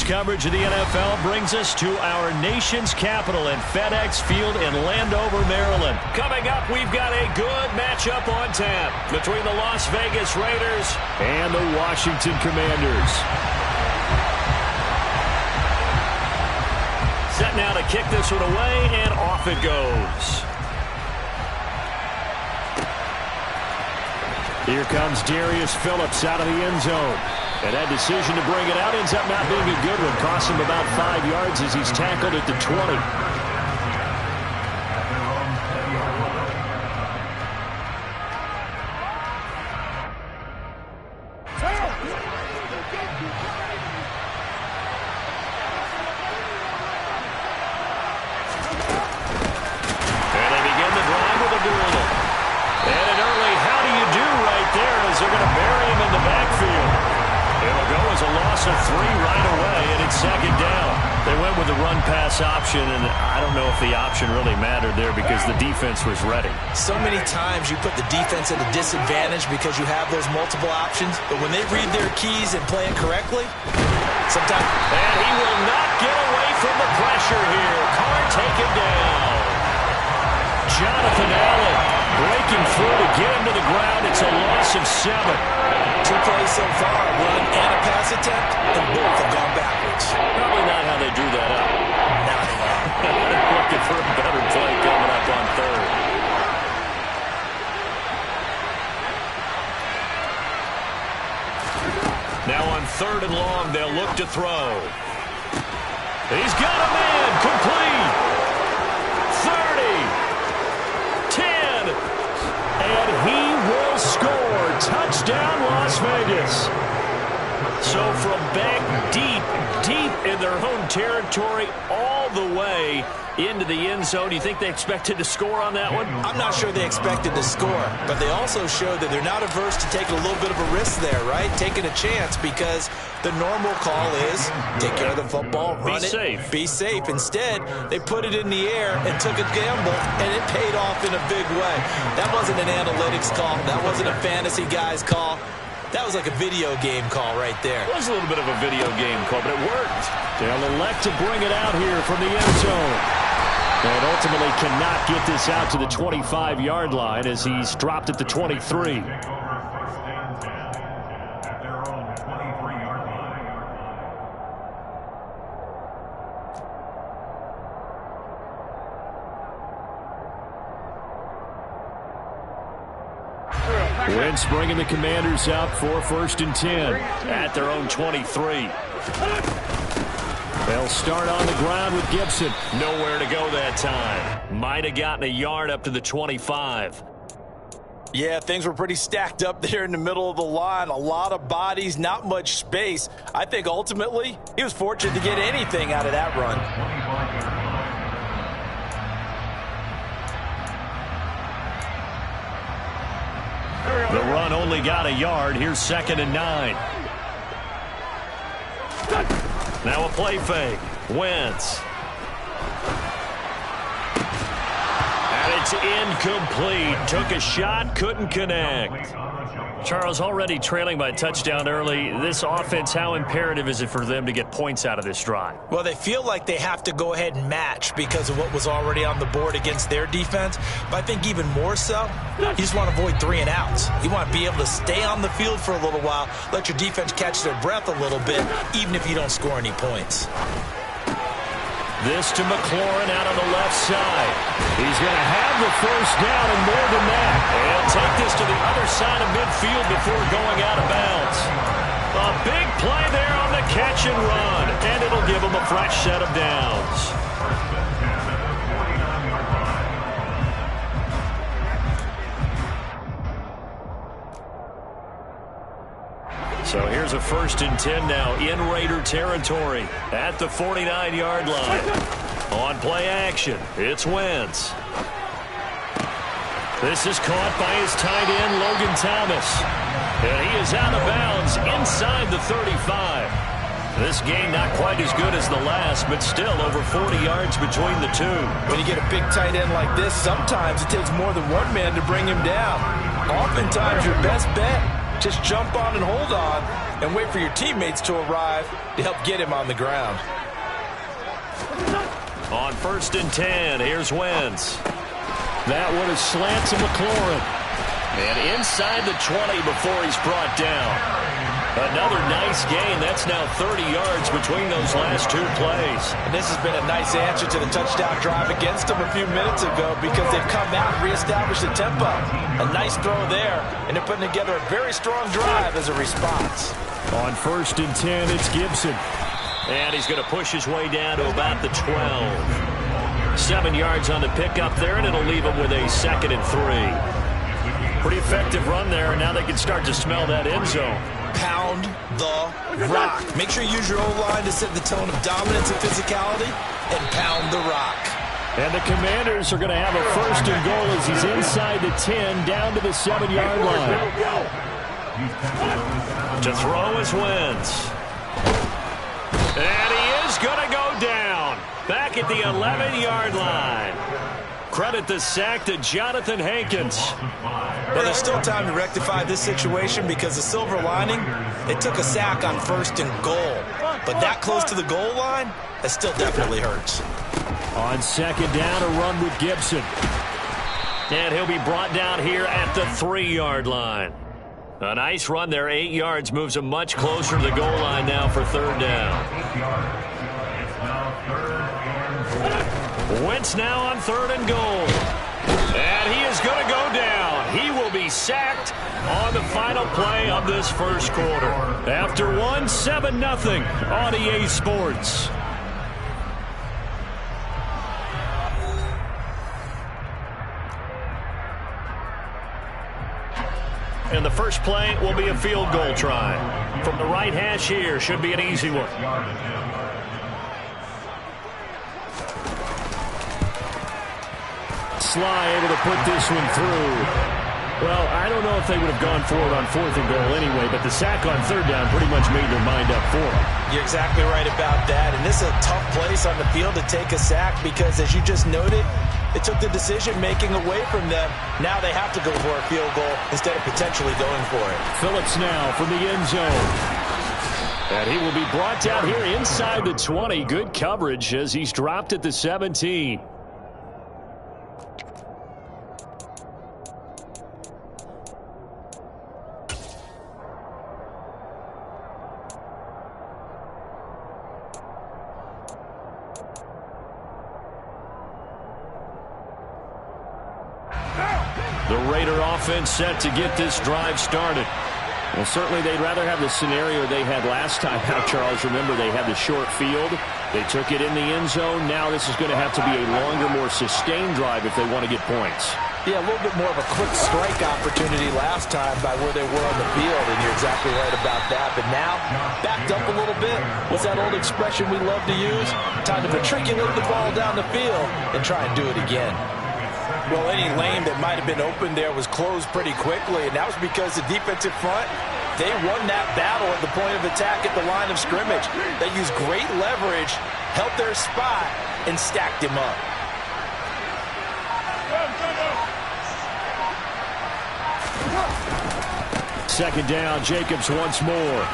coverage of the NFL brings us to our nation's capital at FedEx Field in Landover, Maryland. Coming up, we've got a good matchup on tap between the Las Vegas Raiders and the Washington Commanders. Set now to kick this one away, and off it goes. Here comes Darius Phillips out of the end zone. And that decision to bring it out ends up not being a good one. Costs him about 5 yards as he's tackled at the 20. Option, and I don't know if the option really mattered there because the defense was ready. So many times you put the defense at a disadvantage because you have those multiple options, but when they read their keys and play it correctly, sometimes... And he will not get away from the pressure here. Carr taken down. Jonathan Allen breaking through to get him to the ground. It's a loss of 7. 2 plays so far, run and a pass attempt, and both have gone backwards. Probably not how they drew that up. Looking for a better play coming up on 3rd. Now on 3rd and long, they'll look to throw. He's got a man, complete. 30, 10, and he will score. Touchdown, Las Vegas. So from back deep in their own territory, all the way into the end zone. Do you think they expected to score on that one? I'm not sure they expected to score, but they also showed that they're not averse to taking a little bit of a risk there, right? Taking a chance, because the normal call is take care of the football, run it, be safe. Instead, they put it in the air and took a gamble, and it paid off in a big way. That wasn't an analytics call. That wasn't a fantasy guy's call. That was like a video game call right there. It was a little bit of a video game call, but it worked. They'll elect to bring it out here from the end zone. And ultimately cannot get this out to the 25-yard line as he's dropped at the 23. Wentz bringing the Commanders out for 1st and 10 at their own 23. They'll start on the ground with Gibson. Nowhere to go that time. Might have gotten a yard up to the 25. Yeah, things were pretty stacked up there in the middle of the line. A lot of bodies, not much space. I think ultimately he was fortunate to get anything out of that run. The run only got a yard. Here's 2nd and 9. Now a play fake. Wentz. And it's incomplete. Took a shot, couldn't connect. Charles, already trailing by a touchdown early. This offense, how imperative is it for them to get points out of this drive? Well, they feel like they have to go ahead and match because of what was already on the board against their defense. But I think even more so, you just want to avoid 3 and outs. You want to be able to stay on the field for a little while, let your defense catch their breath a little bit, even if you don't score any points. This to McLaurin out on the left side. He's going to have the 1st down and more than that. He'll take this to the other side of midfield before going out of bounds. A big play there on the catch and run, and it'll give him a fresh set of downs. So here's a 1st and 10 now in Raider territory at the 49-yard line. On play action, it's Wentz. This is caught by his tight end, Logan Thomas. And he is out of bounds inside the 35. This game not quite as good as the last, but still over 40 yards between the two. When you get a big tight end like this, sometimes it takes more than one man to bring him down. Oftentimes your best bet Just jump on and hold on and wait for your teammates to arrive to help get him on the ground. On 1st and 10, here's Wentz. That one is slant to McLaurin. And inside the 20 before he's brought down. Another nice gain. That's now 30 yards between those last 2 plays. And this has been a nice answer to the touchdown drive against them a few minutes ago because they've come out and reestablished the tempo. A nice throw there, and they're putting together a very strong drive as a response. On 1st and 10, it's Gibson. And he's going to push his way down to about the 12. 7 yards on the pickup there, and it'll leave him with a 2nd and 3. Pretty effective run there, and now they can start to smell that end zone. Pound the rock. Make sure you use your O-line to set the tone of dominance and physicality, and pound the rock. And the Commanders are going to have a 1st and goal as he's inside the 10, down to the 7-yard line. To throw is Wentz. And he is going to go down. Back at the 11-yard line. Credit the sack to Jonathan Hankins. Well, there's still time to rectify this situation because the silver lining, it took a sack on 1st and goal. But that close to the goal line, that still definitely hurts. On 2nd down, a run with Gibson. And he'll be brought down here at the 3-yard line. A nice run there, 8 yards, moves him much closer to the goal line now for 3rd down. Wentz now on 3rd and goal. And he is going to go down. He will be sacked on the final play of this 1st quarter. After 7-0 on EA Sports. And the first play will be a field goal try. From the right hash here, should be an easy one. Sly able to put this one through. Well, I don't know if they would have gone for it on 4th and goal anyway, but the sack on 3rd down pretty much made their mind up for them. You're exactly right about that, and this is a tough place on the field to take a sack because, as you just noted, it took the decision-making away from them. Now they have to go for a field goal instead of potentially going for it. Phillips now from the end zone. And he will be brought down here inside the 20. Good coverage as he's dropped at the 17. The Raider offense set to get this drive started. Well, certainly they'd rather have the scenario they had last time out, Charles. Remember, they had the short field. They took it in the end zone. Now this is going to have to be a longer, more sustained drive if they want to get points. Yeah, a little bit more of a quick strike opportunity last time by where they were on the field, and you're exactly right about that. But now, backed up a little bit. What's that old expression we love to use? Time to matriculate the ball down the field and try and do it again. Well, any lane that might have been open there was closed pretty quickly, and that was because the defensive front, they won that battle at the point of attack at the line of scrimmage. They used great leverage, held their spot, and stacked him up. Second down, Jacobs once more.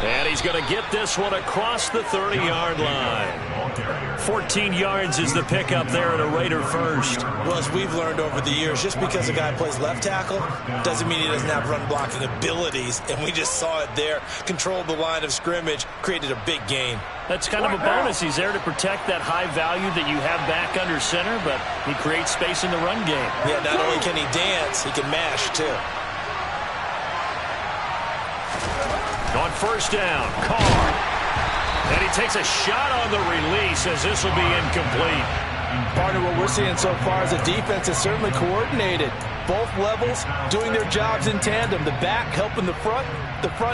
And he's going to get this one across the 30-yard line. 14 yards is the pickup there at a Raider first. Well, as we've learned over the years, just because a guy plays left tackle doesn't mean he doesn't have run-blocking abilities, and we just saw it there. Controlled the line of scrimmage, created a big gain. That's kind of a bonus. He's there to protect that high value that you have back under center, but he creates space in the run game. Yeah, not only can he dance, he can mash, too. On first down, Carr. And he takes a shot on the release as this will be incomplete. Partner, what we're seeing so far is a defense is certainly coordinated. Both levels doing their jobs in tandem. The back helping the front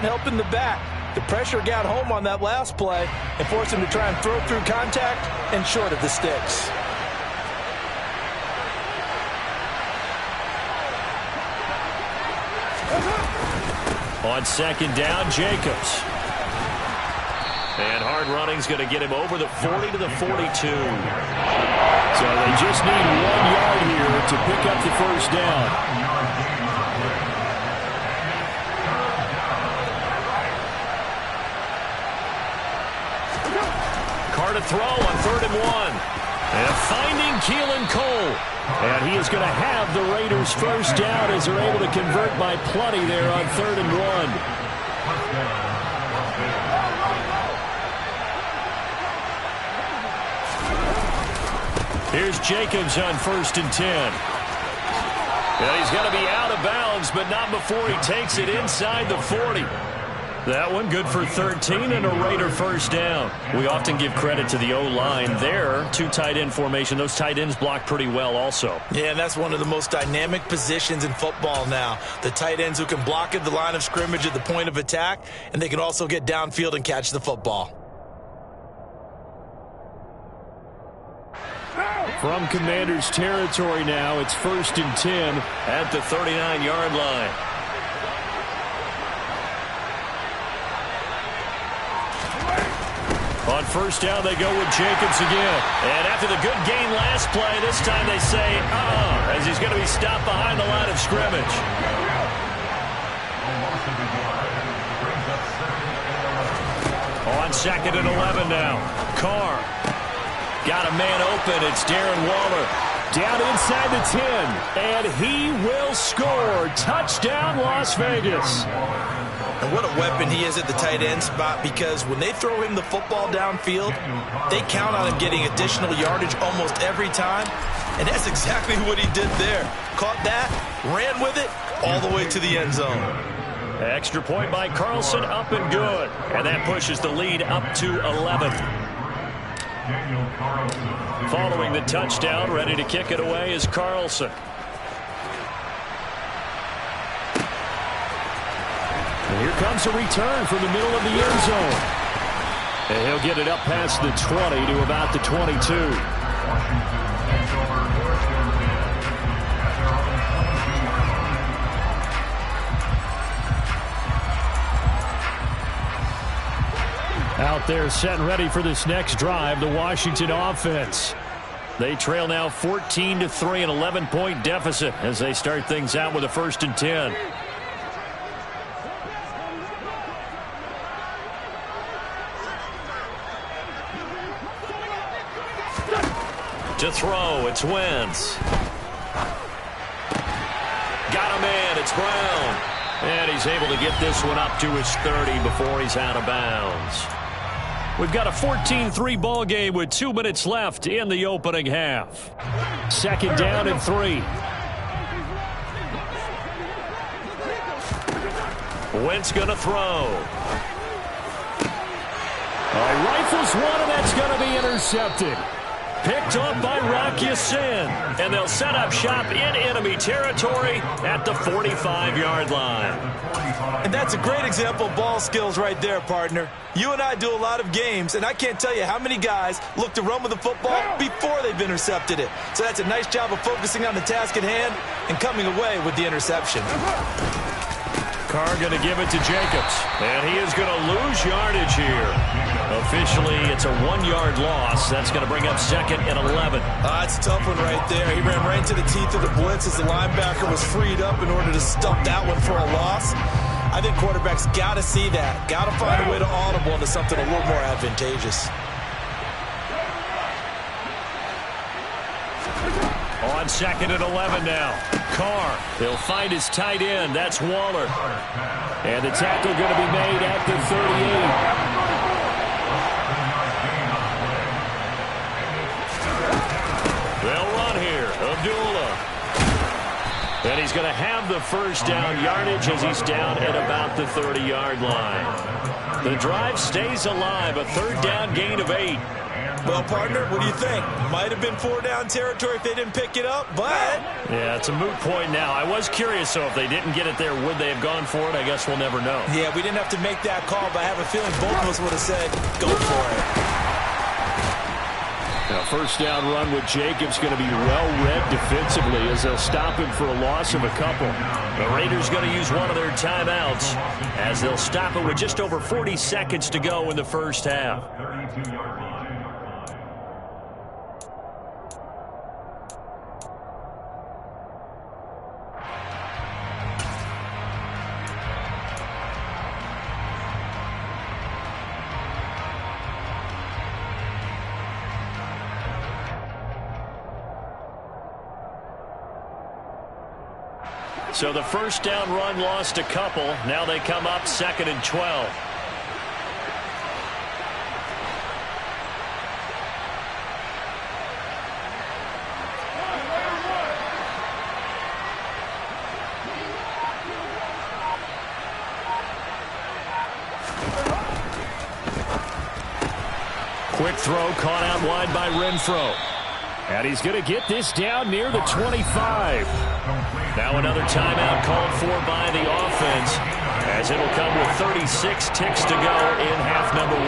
helping the back. The pressure got home on that last play and forced him to try and throw through contact and short of the sticks. On second down, Jacobs. And hard running's going to get him over the 40 to the 42. So they just need 1 yard here to pick up the first down. Carr to throw on 3rd and 1. And finding Keelan Cole. And he is going to have the Raiders first down as they're able to convert by plenty there on 3rd and 1. Here's Jacobs on 1st and 10. And he's going to be out of bounds, but not before he takes it inside the 40. That one good for 13 and a Raider first down. We often give credit to the O-line there. 2 tight end formation. Those tight ends block pretty well also. Yeah, and that's one of the most dynamic positions in football now. The tight ends who can block at the line of scrimmage at the point of attack, and they can also get downfield and catch the football. From Commanders territory now, it's 1st and 10 at the 39-yard line. On 1st down, they go with Jacobs again. And after the good gain last play, this time they say, as he's going to be stopped behind the line of scrimmage. On 2nd and 11 now. Carr. Got a man open. It's Darren Waller. Down inside the 10. And he will score. Touchdown, Las Vegas. And what a weapon he is at the tight end spot, because when they throw him the football downfield, they count on him getting additional yardage almost every time. And that's exactly what he did there. Caught that, ran with it, all the way to the end zone. Extra point by Carlson, up and good. And that pushes the lead up to 11. Following the touchdown, ready to kick it away is Carlson. And here comes a return from the middle of the end zone. And he'll get it up past the 20 to about the 22. Out there set and ready for this next drive, the Washington offense. They trail now 14-3, an 11-point deficit as they start things out with a 1st and 10. To throw, it's Wentz. Got a man, it's Brown. And he's able to get this one up to his 30 before he's out of bounds. We've got a 14-3 ball game with 2 minutes left in the opening half. 2nd down and 3. Wentz going to throw. Rifles one, and that's going to be intercepted. Picked up by Rock Ya-Sin. And they'll set up shop in enemy territory at the 45-yard line. And that's a great example of ball skills right there, partner. You and I do a lot of games, and I can't tell you how many guys look to run with the football before they've intercepted it. So that's a nice job of focusing on the task at hand and coming away with the interception. Carr going to give it to Jacobs. And he is going to lose yardage here. Officially, it's a 1-yard loss. That's going to bring up 2nd and 11. That's a tough one right there. He ran right into the teeth of the blitz as the linebacker was freed up in order to stop that one for a loss. I think quarterbacks got to see that. Got to find a way to audible into something a little more advantageous. On 2nd and 11 now. Carr. He'll find his tight end. That's Waller. And the tackle going to be made at the 38. They'll run here. Abdullah. And he's going to have the first down yardage as he's down at about the 30-yard line. The drive stays alive. A 3rd down gain of 8. Well, partner, what do you think? Might have been 4-down territory if they didn't pick it up, but... Yeah, it's a moot point now. I was curious, so if they didn't get it there, would they have gone for it? I guess we'll never know. Yeah, we didn't have to make that call, but I have a feeling both of us would have said, go for it. Now, 1st down run with Jacobs going to be well-read defensively as they'll stop him for a loss of a couple. The Raiders going to use one of their timeouts as they'll stop it with just over 40 seconds to go in the first half. So the first down run lost a couple. Now they come up 2nd and 12. Quick throw caught out wide by Renfro. And he's going to get this down near the 25. Now another timeout called for by the offense, as it'll come with 36 ticks to go in half number 1.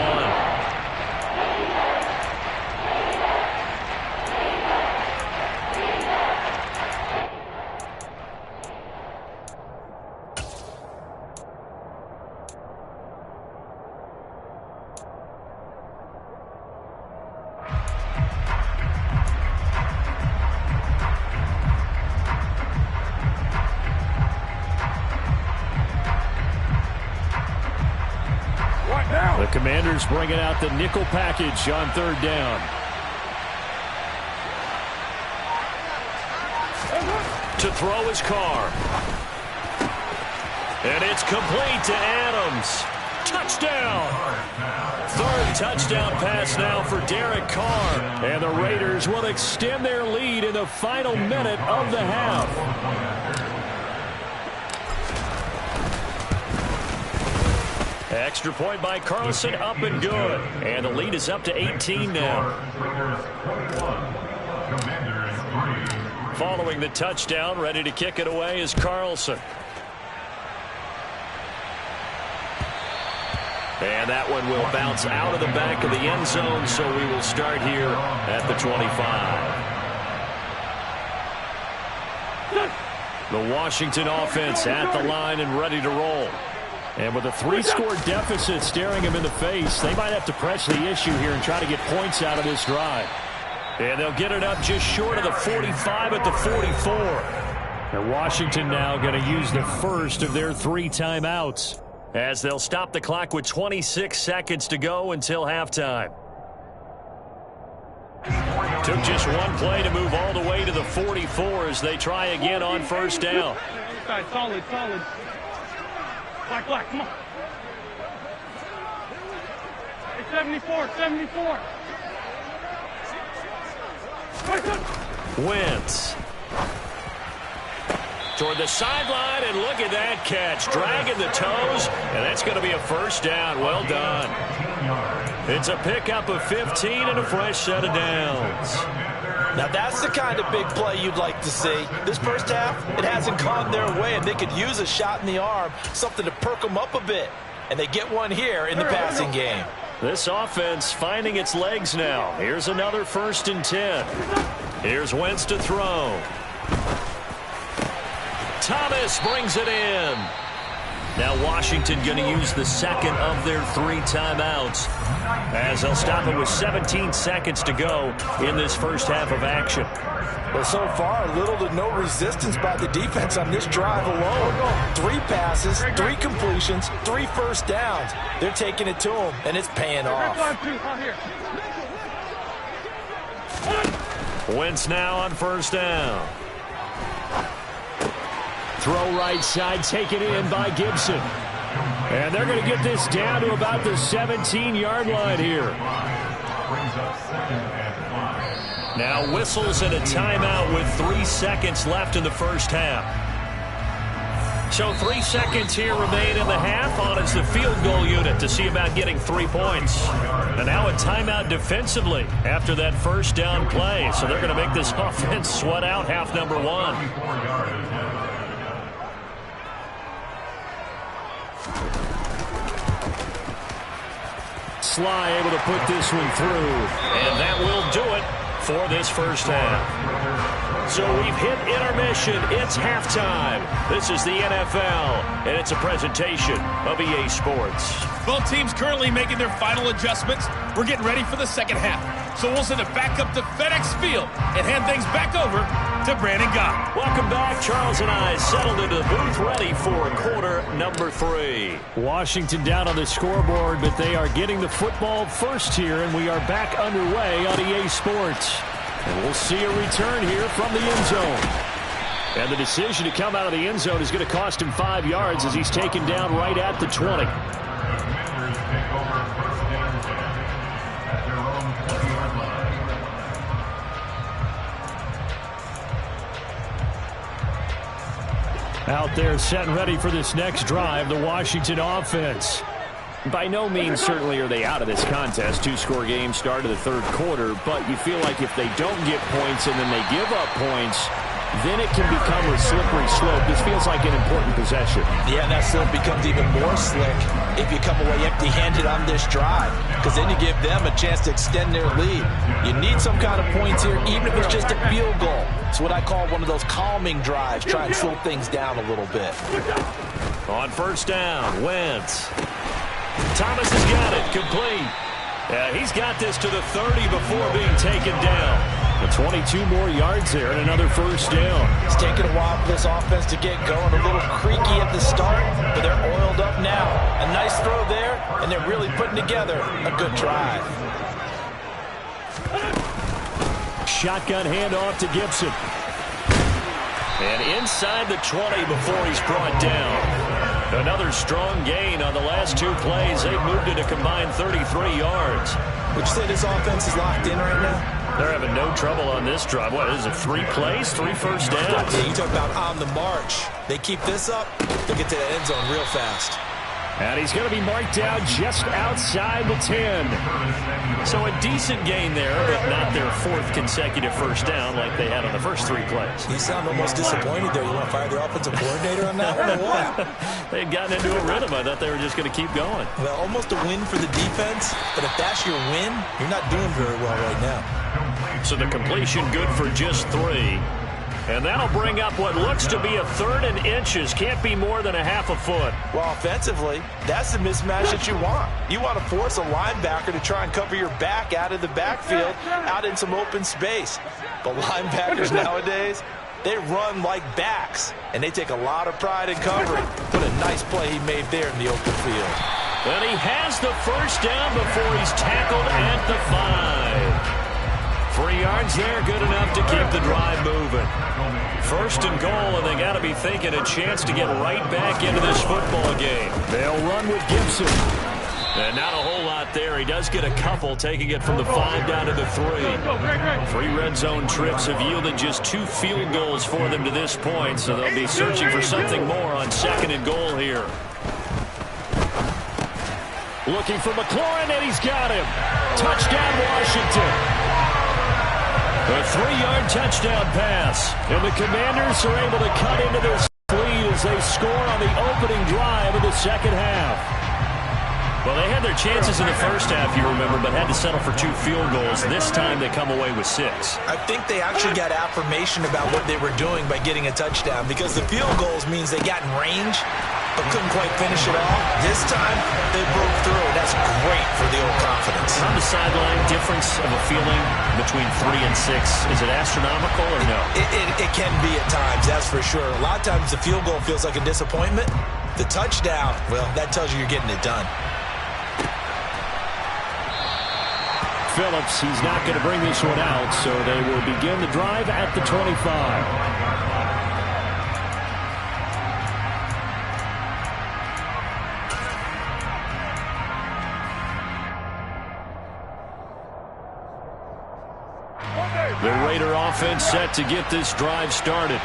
Commanders bringing out the nickel package on 3rd down. To throw his Carr. And it's complete to Adams. Touchdown. 3rd touchdown pass now for Derek Carr. And the Raiders will extend their lead in the final minute of the half. Extra point by Carlson, up and good. And the lead is up to 18 now. Following the touchdown, ready to kick it away is Carlson. And that one will bounce out of the back of the end zone, so we will start here at the 25. The Washington offense at the line and ready to roll. And with a 3-score deficit staring them in the face, they might have to press the issue here and try to get points out of this drive. And they'll get it up just short of the 45 at the 44. And Washington now going to use the first of their 3 timeouts, as they'll stop the clock with 26 seconds to go until halftime. Took just one play to move all the way to the 44 as they try again on 1st down. Solid. Black, come on. Hey, 74. Wentz. Toward the sideline, and look at that catch. Dragging the toes, and that's going to be a 1st down. Well done. It's a pickup of 15 and a fresh set of downs. Now that's the kind of big play you'd like to see. This first half, it hasn't gone their way, and they could use a shot in the arm, something to perk them up a bit. And they get one here in the passing game. This offense finding its legs now. Here's another 1st and 10. Here's Wentz to throw. Thomas brings it in. Now Washington going to use the 2nd of their 3 timeouts, as they'll stop it with 17 seconds to go in this first half of action. Well, so far, little to no resistance by the defense on this drive alone. 3 passes, 3 completions, 3 first downs. They're taking it to them, and it's paying off. Wentz now on 1st down. Throw right side, taken in by Gibson. And they're going to get this down to about the 17-yard line here. Now whistles and a timeout with 3 seconds left in the first half. So 3 seconds here remain in the half. On is the field goal unit to see about getting 3 points. And now a timeout defensively after that 1st down play. So they're going to make this offense sweat out half number 1. Sly able to put this one through, and that will do it for this first half. So we've hit intermission. It's halftime. This is the NFL, and it's a presentation of EA Sports. Both teams currently making their final adjustments. We're getting ready for the second half. So we'll send it back up to FedEx Field and hand things back over to Brandon Gott. Welcome back. Charles and I settled into the booth ready for quarter number 3. Washington down on the scoreboard, but they are getting the football first here, and we are back underway on EA Sports. And we'll see a return here from the end zone. And the decision to come out of the end zone is going to cost him 5 yards as he's taken down right at the 20. Out there set and ready for this next drive, the Washington offense. By no means certainly are they out of this contest. Two-score game start of the third quarter, but you feel like if they don't get points and then they give up points, then it can become a slippery slope. This feels like an important possession. Yeah, and that slope becomes even more slick if you come away empty-handed on this drive, because then you give them a chance to extend their lead. You need some kind of points here, even if it's just a field goal. It's what I call one of those calming drives. Try and slow things down a little bit. On first down, Wentz. Thomas has got it, complete. He's got this to the 30 before being taken down. The 22 more yards there and another first down. It's taken a while for this offense to get going. A little creaky at the start, but they're oiled up now. A nice throw there, and they're really putting together a good drive. Shotgun handoff to Gibson. And inside the 20 before he's brought down. Another strong gain on the last 2 plays. They've moved it a combined 33 yards. Would you say this offense is locked in right now? They're having no trouble on this drive. What is it, 3 plays, 3 first downs? Yeah, you talk about on the march. They keep this up, they get to the end zone real fast. And he's going to be marked down just outside the 10. So a decent gain there, but not their 4th consecutive first down like they had on the first 3 plays. You sound almost disappointed there. You want to fire the offensive coordinator on that one or what? They had gotten into a rhythm. I thought they were just going to keep going. Well, almost a win for the defense, but if that's your win, you're not doing very well right now. So the completion good for just 3. And that'll bring up what looks to be a 3rd and inches. Can't be more than a half a foot. Well, offensively, that's the mismatch that you want. You want to force a linebacker to try and cover your back out of the backfield, out in some open space. But linebackers nowadays, they run like backs, and they take a lot of pride in covering. What a nice play he made there in the open field. And he has the first down before he's tackled at the 5. 3 yards there, good enough to keep the drive moving. First and goal, and they got to be thinking a chance to get right back into this football game. They'll run with Gibson. And not a whole lot there. He does get a couple, taking it from the 5 down to the 3. 3 red zone trips have yielded just 2 field goals for them to this point, so they'll be searching for something more on second and goal here. Looking for McLaurin, and he's got him. Touchdown, Washington. A 3-yard touchdown pass. And the Commanders are able to cut into this lead as they score on the opening drive of the second half. Well, they had their chances in the first half, you remember, but had to settle for 2 field goals. This time they come away with 6. I think they actually got affirmation about what they were doing by getting a touchdown, because the field goals means they got in range but couldn't quite finish it off. This time, they broke through. That's great for the old confidence. On the sideline, difference of a feeling between 3 and 6. Is it astronomical or no? It can be at times, that's for sure. A lot of times the field goal feels like a disappointment. The touchdown, well, that tells you you're getting it done. Phillips, he's not going to bring this one out, so they will begin the drive at the 25. The Raider offense set to get this drive started.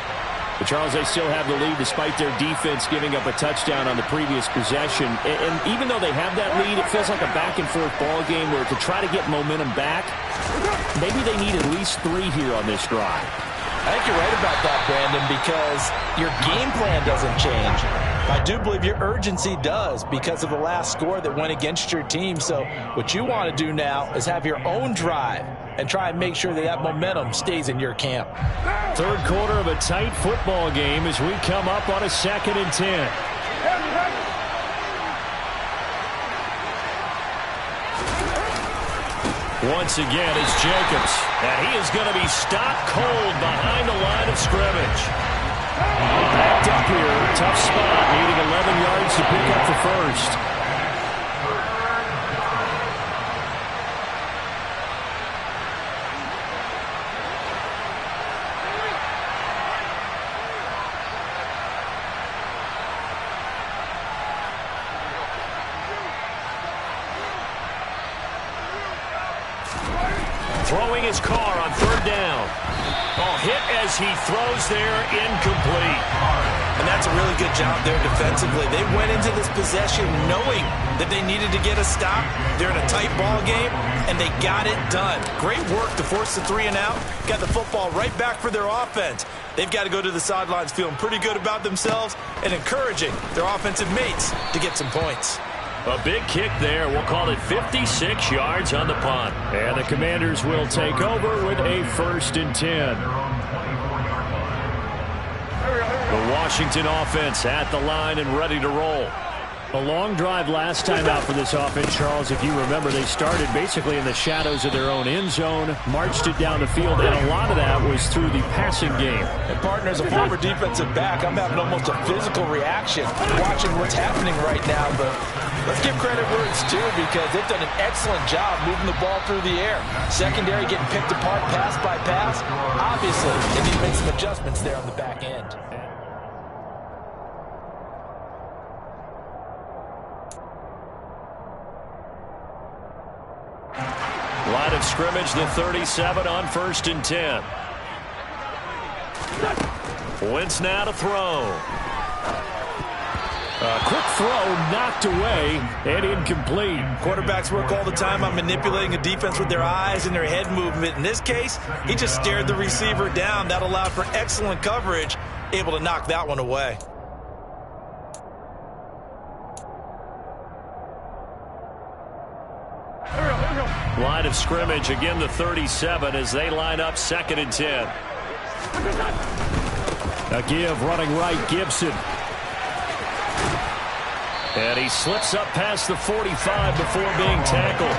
But Charles, they still have the lead despite their defense giving up a touchdown on the previous possession. And even though they have that lead, it feels like a back-and-forth ball game where to try to get momentum back, maybe they need at least 3 here on this drive. I think you're right about that, Brandon, because your game plan doesn't change. I do believe your urgency does because of the last score that went against your team. So what you want to do now is have your own drive and try and make sure that that momentum stays in your camp. Third quarter of a tight football game as we come up on a 2nd and 10. Once again, it's Jacobs. And he is going to be stopped cold behind the line of scrimmage. Backed up here, tough spot, needing 11 yards to pick up the first. his car on third down. Oh, hit as he throws there, incomplete. And that's a really good job there defensively. They went into this possession knowing that they needed to get a stop. They're in a tight ball game, and they got it done. Great work to force the 3 and out. Got the football right back for their offense. They've got to go to the sidelines feeling pretty good about themselves and encouraging their offensive mates to get some points. A big kick there. We'll call it 56 yards on the punt. And the Commanders will take over with a 1st and 10. The Washington offense at the line and ready to roll. A long drive last time out for this offense, Charles. If you remember, they started basically in the shadows of their own end zone, marched it down the field, and a lot of that was through the passing game. And partner, as a former defensive back, I'm having almost a physical reaction watching what's happening right now. But let's give credit where it's due, because they've done an excellent job moving the ball through the air. Secondary getting picked apart pass by pass. Obviously, they need to make some adjustments there on the back end. Line of scrimmage, the 37 on 1st and 10. Wentz now to throw. A quick throw knocked away and incomplete. Quarterbacks work all the time on manipulating a defense with their eyes and their head movement. In this case, he just stared the receiver down. That allowed for excellent coverage, able to knock that one away. Line of scrimmage, again the 37 as they line up 2nd and 10. A give running right, Gibson. And he slips up past the 45 before being tackled.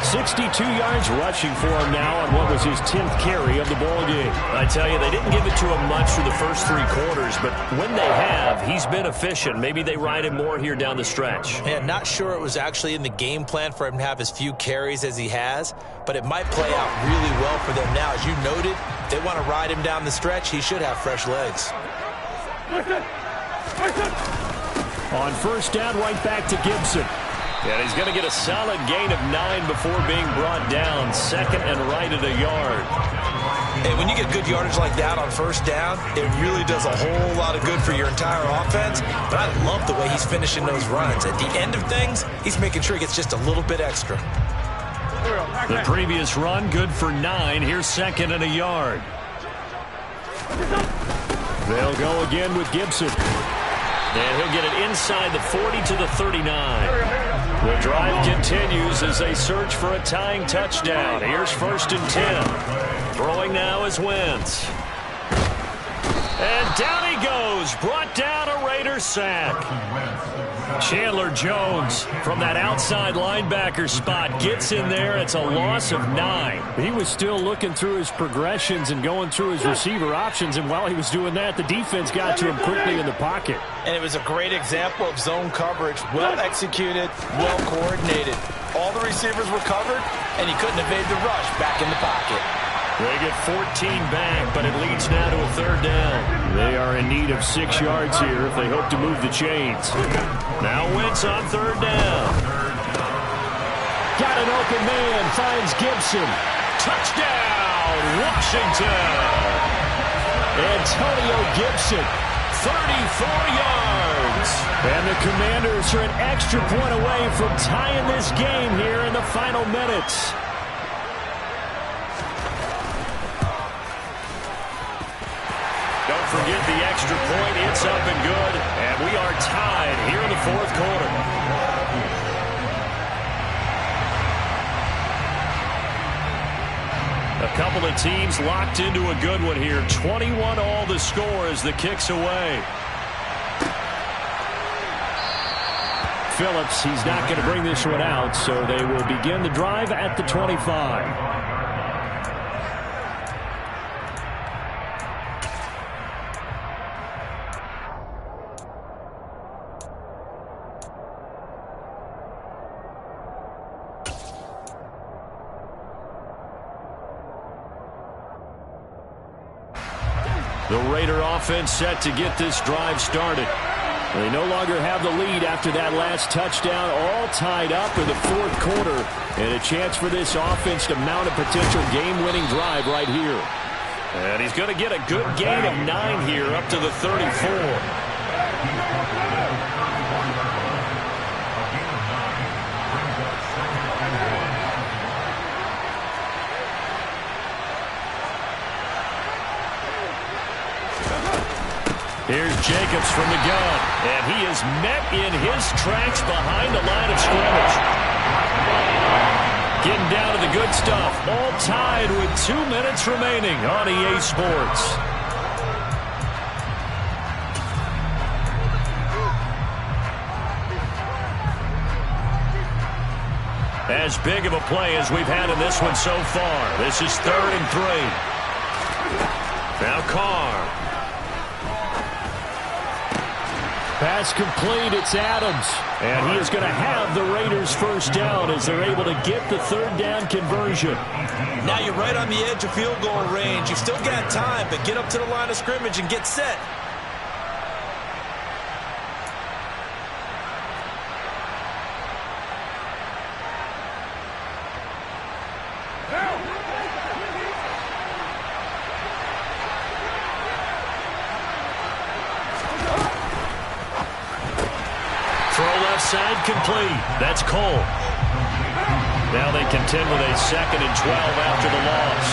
62 yards rushing for him now on what was his 10th carry of the ball game. I tell you, they didn't give it to him much through the first 3 quarters, but when they have, he's been efficient. Maybe they ride him more here down the stretch. Yeah, not sure it was actually in the game plan for him to have as few carries as he has, but it might play out really well for them now. As you noted, if they want to ride him down the stretch, he should have fresh legs. On 1st down, right back to Gibson. And he's going to get a solid gain of 9 before being brought down. 2nd and right at a yard. And when you get good yardage like that on 1st down, it really does a whole lot of good for your entire offense. But I love the way he's finishing those runs. At the end of things, he's making sure he gets just a little bit extra. The previous run, good for 9. Here's 2nd and a yard. They'll go again with Gibson. And he'll get it inside the 40 to the 39. The drive continues as they search for a tying touchdown. Here's 1st and 10. Throwing now is Wentz. And down he goes. Brought down a Raider sack. Chandler Jones from that outside linebacker spot gets in there. It's a loss of 9. He was still looking through his progressions and going through his receiver options, and while he was doing that, the defense got to him quickly in the pocket. And it was a great example of zone coverage. Well executed, well coordinated. All the receivers were covered, and he couldn't evade the rush back in the pocket. They get 14 back, but it leads now to a 3rd down. They are in need of 6 yards here if they hope to move the chains. Now Wentz on 3rd down. Got an open man, finds Gibson. Touchdown, Washington. Antonio Gibson, 34 yards. And the Commanders are an extra point away from tying this game here in the final minutes. Don't forget the extra point. It's up and good. And we are tied here in the 4th quarter. A couple of teams locked into a good one here. 21 all the score as the kick's away. Phillips, he's not going to bring this one out, so they will begin the drive at the 25. The Raider offense set to get this drive started. They no longer have the lead after that last touchdown, all tied up in the fourth quarter, and a chance for this offense to mount a potential game-winning drive right here. And he's going to get a good gain of 9 here up to the 34. Here's Jacobs from the gun, and he is met in his tracks behind the line of scrimmage. Getting down to the good stuff, all tied with 2 minutes remaining on EA Sports. As big of a play as we've had in this one so far. This is 3rd and 3. Now Carr. Pass complete, it's Adams. And he is going to have the Raiders first down as they're able to get the 3rd down conversion. Now you're right on the edge of field goal range. You've still got time, but get up to the line of scrimmage and get set. Side complete. That's Cole. Now they contend with a 2nd and 12 after the loss.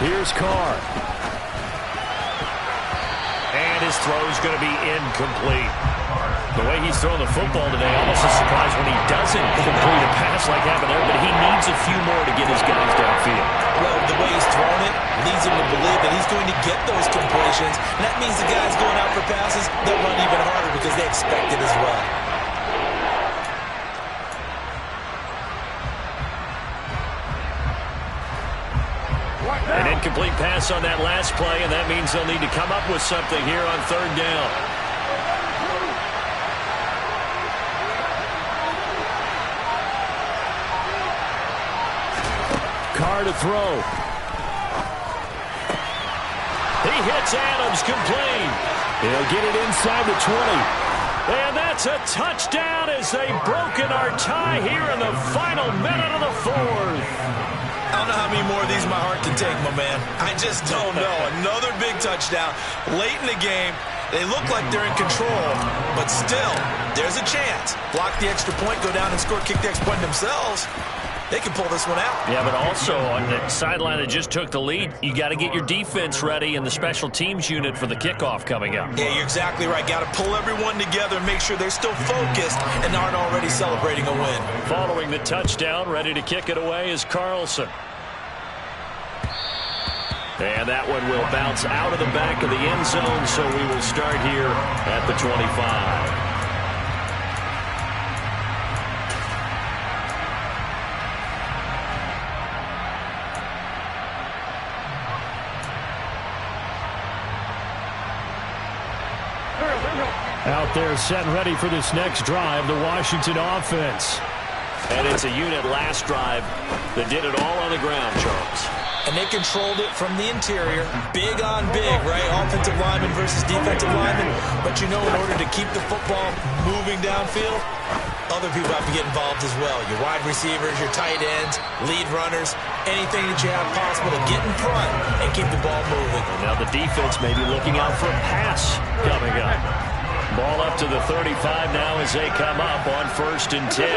Here's Carr. And his throw's going to be incomplete. The way he's throwing the football today, almost a surprise when he doesn't complete a pass like that there, but he needs a few more to get his guys downfield. Well, the way he's throwing it leads him to believe that he's going to get those completions. And that means the guys going out for passes, they'll run even harder because they expect it as well. An incomplete pass on that last play, and that means they'll need to come up with something here on 3rd down. Carr to throw. He hits Adams complete. He'll get it inside the 20. And that's a touchdown as they've broken our tie here in the final minute of the 4th. I don't know how many more of these my heart can take, my man. I just don't know. Another big touchdown. Late in the game, they look like they're in control, but still, there's a chance. Block the extra point, go down and score, kick the extra point themselves. They can pull this one out. Yeah, but also on the sideline that just took the lead, you got to get your defense ready and the special teams unit for the kickoff coming up. Yeah, you're exactly right. Got to pull everyone together and make sure they're still focused and aren't already celebrating a win. Following the touchdown, ready to kick it away is Carlson. And that one will bounce out of the back of the end zone, so we will start here at the 25. Out there set and ready for this next drive, the Washington offense. And it's a unit last drive that did it all on the ground, Charles. And they controlled it from the interior. Big on big, right? Offensive lineman versus defensive lineman. But you know, in order to keep the football moving downfield, other people have to get involved as well. Your wide receivers, your tight ends, lead runners, anything that you have possible to get in front and keep the ball moving. And now the defense may be looking out for a pass coming up. Ball up to the 35 now as they come up on 1st and 10.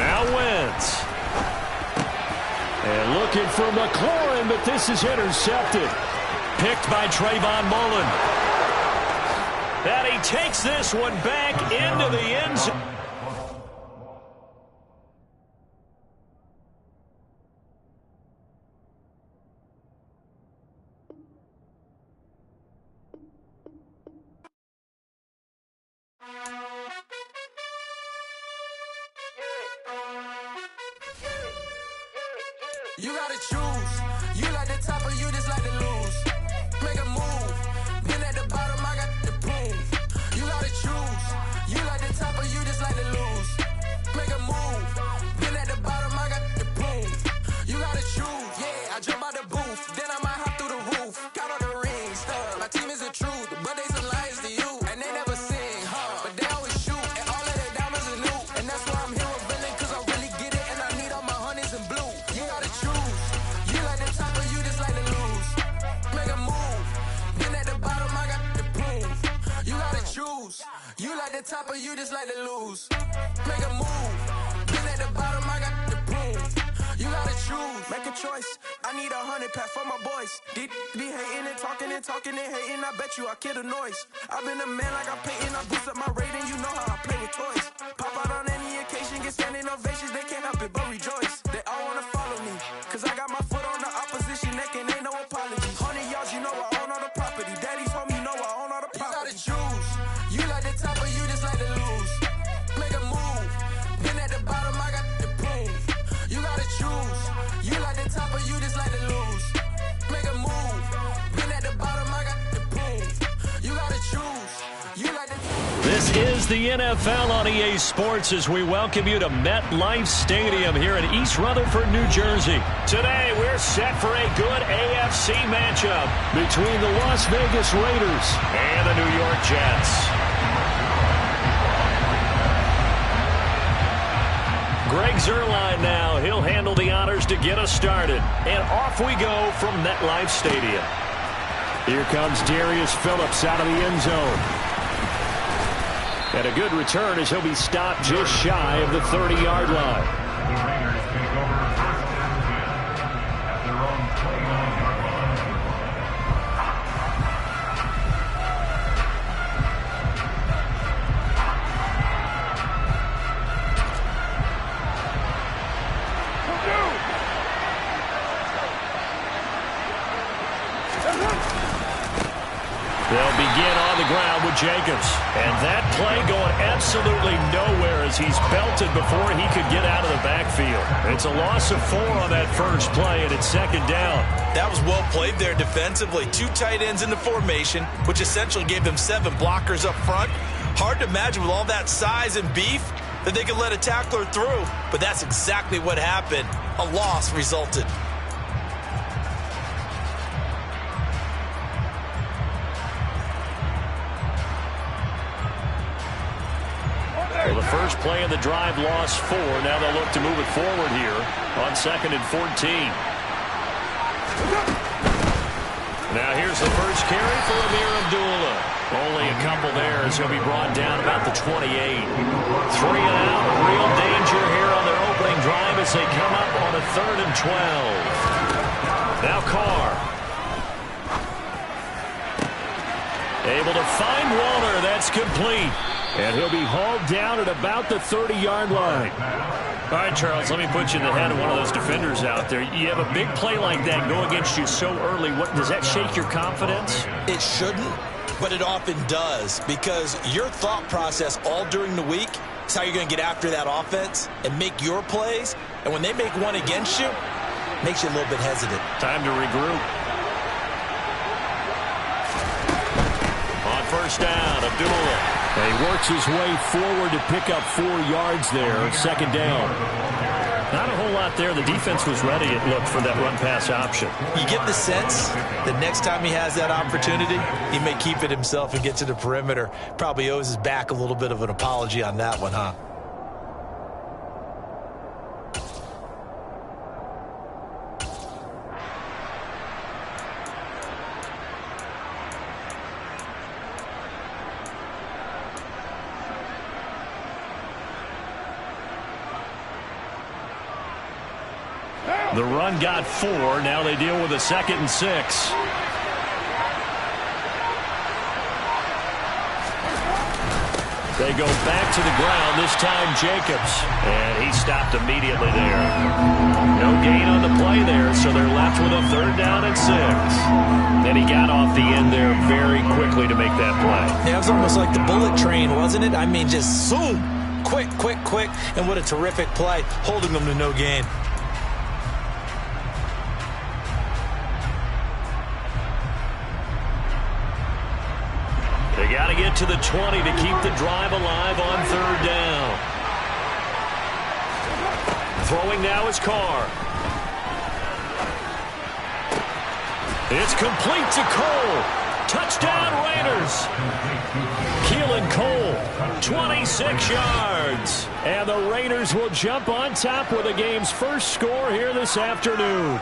Now Wentz. And looking for McLaurin, but this is intercepted. Picked by Trayvon Mullen. And he takes this one back into the end zone. You gotta choose. You like the top or you just like to lose. Make a move. Been at the bottom, I got the prove. You gotta choose. You like the top or you just like to lose. Make a move. Been at the bottom, I got the prove. You gotta choose. Yeah, I jump out the booth. Then I might hop through the roof. Count on the rings. My team is the truth, but they You like the top or you just like to lose? Make a move. Been at the bottom, I got the prove. You gotta choose, make a choice. I need 100 pack for my boys. Be hating and talking and hating. I bet you I kill the noise. I've been a man like I'm Peyton. I boost up my rating. You know how I play with toys. Pop out on any occasion, get standing ovations. They can't help it but rejoice. They all wanna follow me, cause I got my foot on the opposition neck and ain't no apology. 100 yards, you know I own all the property. Daddy's home, you know I own all the property. You gotta choose. You like the top or you just like to lose? Make a move. Been at the bottom, I got the prove. You gotta choose. You like the top or you just like to lose? Make a move. Been at the bottom, I got the prove. You gotta choose. You like the This is the NFL on EA Sports as we welcome you to MetLife Stadium here in East Rutherford, New Jersey. Today we're set for a good AFC matchup between the Las Vegas Raiders and the New York Jets. Greg Zuerlein now. He'll handle the honors to get us started. And off we go from MetLife Stadium. Here comes Darius Phillips out of the end zone. And a good return as he'll be stopped just shy of the 30-yard line. The Raiders take over first and 10 at their own 29-yard line. They'll begin on the ground with Jacobs. And that play going absolutely nowhere as he's belted before he could get out of the backfield. It's a loss of 4 on that first play, and it's second down. That was well played there defensively. 2 tight ends in the formation, which essentially gave them 7 blockers up front. Hard to imagine with all that size and beef that they could let a tackler through. But that's exactly what happened. A loss resulted. Well, the first play of the drive lost 4. Now they'll look to move it forward here on 2nd and 14. Now here's the first carry for Ameer Abdullah. Only a couple there as he'll be brought down about the 28. 3 and out. Real danger here on their opening drive as they come up on a 3rd and 12. Now Carr. Able to find Warner. That's complete. And he'll be hauled down at about the 30-yard line. All right, Charles, let me put you in the head of one of those defenders out there. You have a big play like that go against you so early. What does that shake your confidence? It shouldn't, but it often does, because your thought process all during the week is how you're going to get after that offense and make your plays. And when they make one against you, it makes you a little bit hesitant. Time to regroup. On first down, Abdullah. He works his way forward to pick up 4 yards there. Second down. Not a whole lot there. The defense was ready, it looked, for that run-pass option. You get the sense that next time he has that opportunity, he may keep it himself and get to the perimeter. Probably owes his back a little bit of an apology on that one, huh? The run got 4. Now they deal with a 2nd and 6. They go back to the ground, this time Jacobs. And he stopped immediately there. No gain on the play there, so they're left with a 3rd down and 6. Then he got off the end there very quickly to make that play. Yeah, it was almost like the bullet train, wasn't it? I mean, just zoom. Quick, quick, quick. And what a terrific play, holding them to no gain. They got to get to the 20 to keep the drive alive on 3rd down. Throwing now is Carr. It's complete to Cole. Touchdown Raiders. Keelan Cole, 26 yards. And the Raiders will jump on top with the game's first score here this afternoon.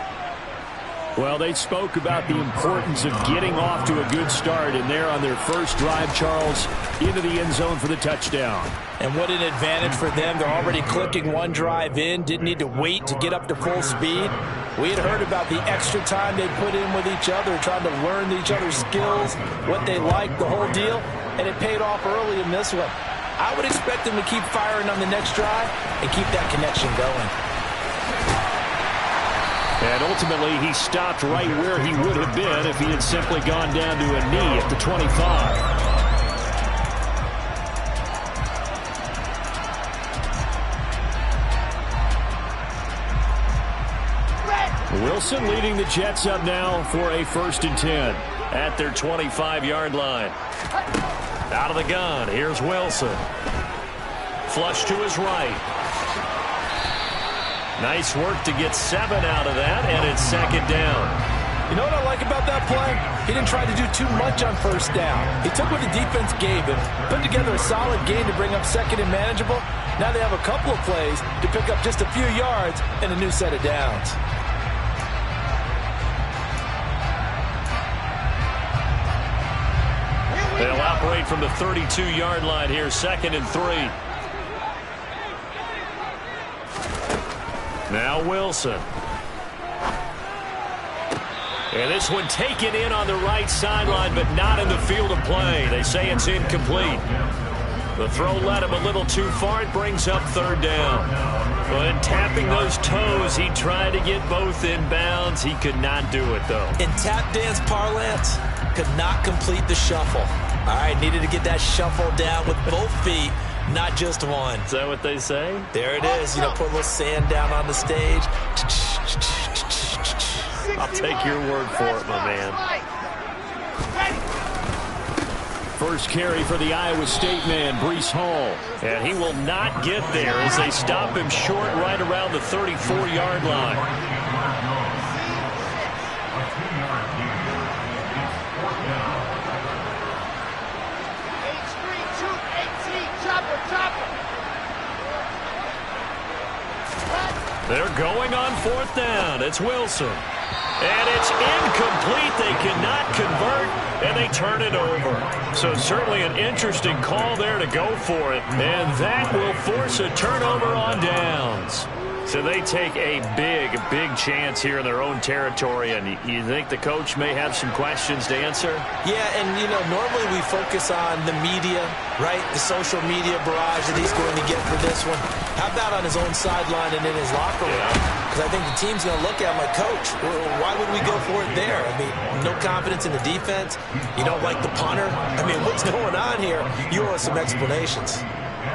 Well, they spoke about the importance of getting off to a good start, and they're on their first drive, Charles, into the end zone for the touchdown. And what an advantage for them. They're already clicking one drive in, didn't need to wait to get up to full speed. We had heard about the extra time they put in with each other, trying to learn each other's skills, what they like, the whole deal, and it paid off early in this one. I would expect them to keep firing on the next drive and keep that connection going. And ultimately, he stopped right where he would have been if he had simply gone down to a knee at the 25. Wilson leading the Jets up now for a 1st and 10 at their 25-yard line. Out of the gun, here's Wilson. Flush to his right. Nice work to get 7 out of that, and it's 2nd down. You know what I like about that play? He didn't try to do too much on 1st down. He took what the defense gave him, put together a solid game to bring up 2nd and manageable. Now they have a couple of plays to pick up just a few yards and a new set of downs. They'll operate from the 32-yard line here, 2nd and 3. Now Wilson. And this one taken in on the right sideline, but not in the field of play. They say it's incomplete. The throw led him a little too far. It brings up 3rd down. But tapping those toes, he tried to get both in bounds. He could not do it, though. In tap dance parlance, could not complete the shuffle. All right, needed to get that shuffle down with both feet, not just one. Is that what they say? There it is. You know, put a little sand down on the stage. I'll take your word for it, my man. First carry for the Iowa State man, Breece Hall. And he will not get there as they stop him short right around the 34-yard line. They're going on 4th down. It's Wilson. And it's incomplete. They cannot convert, and they turn it over. So certainly an interesting call there to go for it. And that will force a turnover on downs. So they take a big chance here in their own territory, and you think the coach may have some questions to answer? Yeah, and, you know, normally we focus on the media, right? The social media barrage that he's going to get for this one. How about on his own sideline and in his locker room? Because I think the team's going to look at him like, Coach, why would we go for it there? I mean, no confidence in the defense. You don't like the punter. I mean, what's going on here? You owe us some explanations.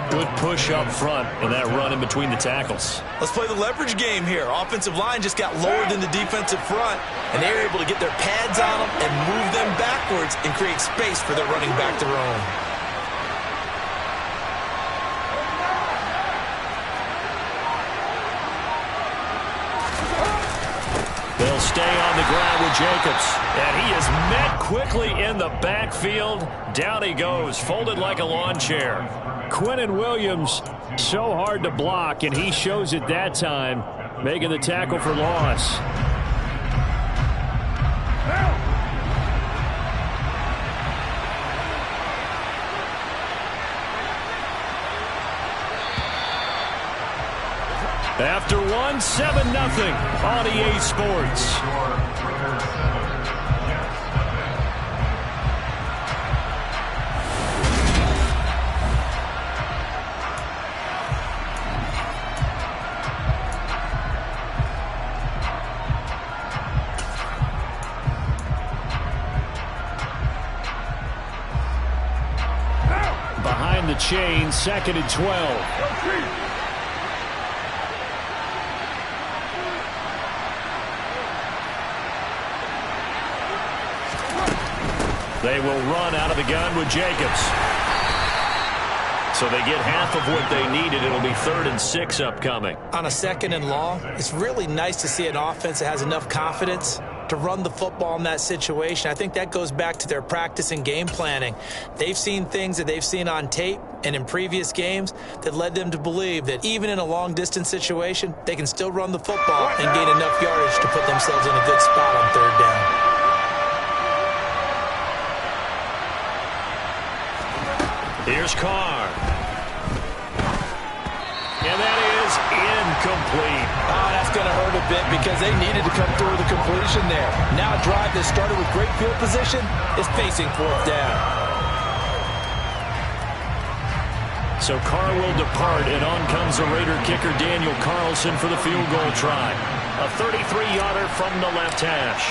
Good push up front and that run in between the tackles. Let's play the leverage game here. Offensive line just got lower than the defensive front, and they were able to get their pads on them and move them backwards and create space for their running back to roam. They'll stay on the ground with Jacobs. And he is met quickly in the backfield. Down he goes, folded like a lawn chair. Quinnen Williams, so hard to block, and he shows it that time, making the tackle for loss. After one, 7-0 on EA Sports. Behind the chain, 2nd and 12. They will run out of the gun with Jacobs. So they get half of what they needed. It'll be 3rd and 6 upcoming. On a 2nd and long, it's really nice to see an offense that has enough confidence to run the football in that situation. I think that goes back to their practice and game planning. They've seen things that they've seen on tape and in previous games that led them to believe that even in a long-distance situation, they can still run the football and gain enough yardage to put themselves in a good spot on third down. Here's Carr. And that is incomplete. Oh, that's going to hurt a bit because they needed to come through with a completion there. Now a drive that started with great field position is facing fourth down. So Carr will depart, and on comes the Raider kicker Daniel Carlson for the field goal try. A 33-yarder from the left hash.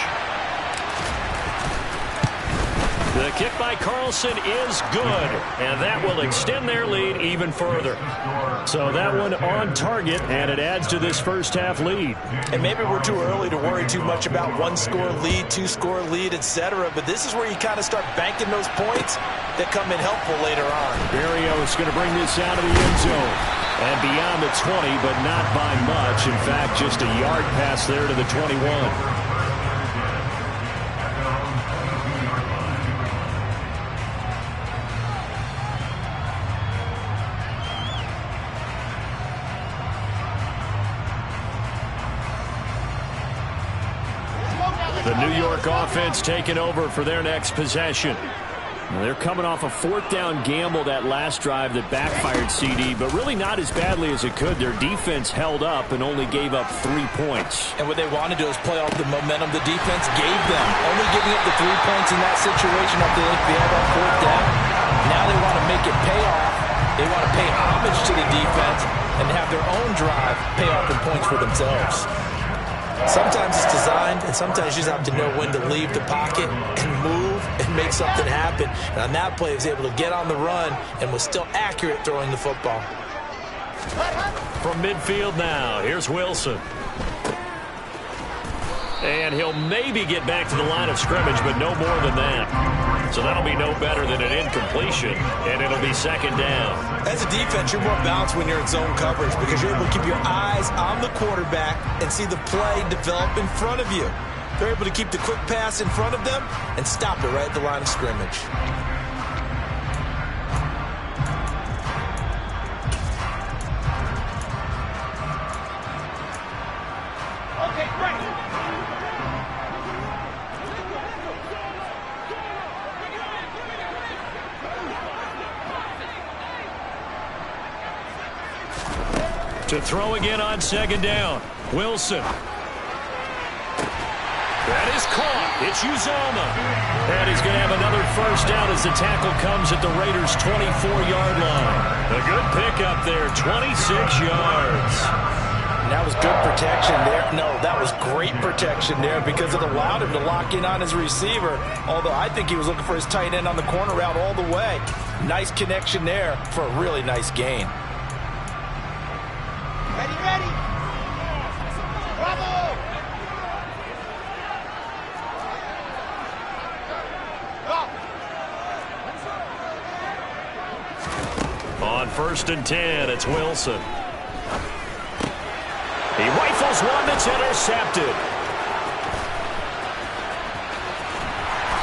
The kick by Carlson is good, and that will extend their lead even further. So that one on target, and it adds to this first-half lead. And maybe we're too early to worry too much about one-score lead, two-score lead, etc., but this is where you kind of start banking those points that come in helpful later on. Berrios is going to bring this out of the end zone. And beyond the 20, but not by much. In fact, just a yard pass there to the 21. The New York offense taking over for their next possession. Now they're coming off a fourth down gamble that last drive that backfired CD, but really not as badly as it could. Their defense held up and only gave up 3 points. And what they want to do is play off the momentum the defense gave them. Only giving up the 3 points in that situation after they held up fourth down. Now they want to make it pay off. They want to pay homage to the defense and have their own drive pay off in points for themselves. Sometimes it's designed, and sometimes you just have to know when to leave the pocket and move and make something happen. And on that play, he was able to get on the run and was still accurate throwing the football. From midfield now, here's Wilson. And he'll maybe get back to the line of scrimmage, but no more than that. So that'll be no better than an incompletion, and it'll be second down. As a defense, you're more balanced when you're in zone coverage because you're able to keep your eyes on the quarterback and see the play develop in front of you. They're able to keep the quick pass in front of them and stop it right at the line of scrimmage. To throw again on second down. Wilson. That is caught. It's Uzomah. And he's going to have another first down as the tackle comes at the Raiders' 24-yard line. A good pickup there, 26 yards. And that was good protection there. No, that was great protection there because it allowed him to lock in on his receiver, although I think he was looking for his tight end on the corner route all the way. Nice connection there for a really nice gain. Ready. Bravo! On 1st and 10, it's Wilson. He rifles one that's intercepted.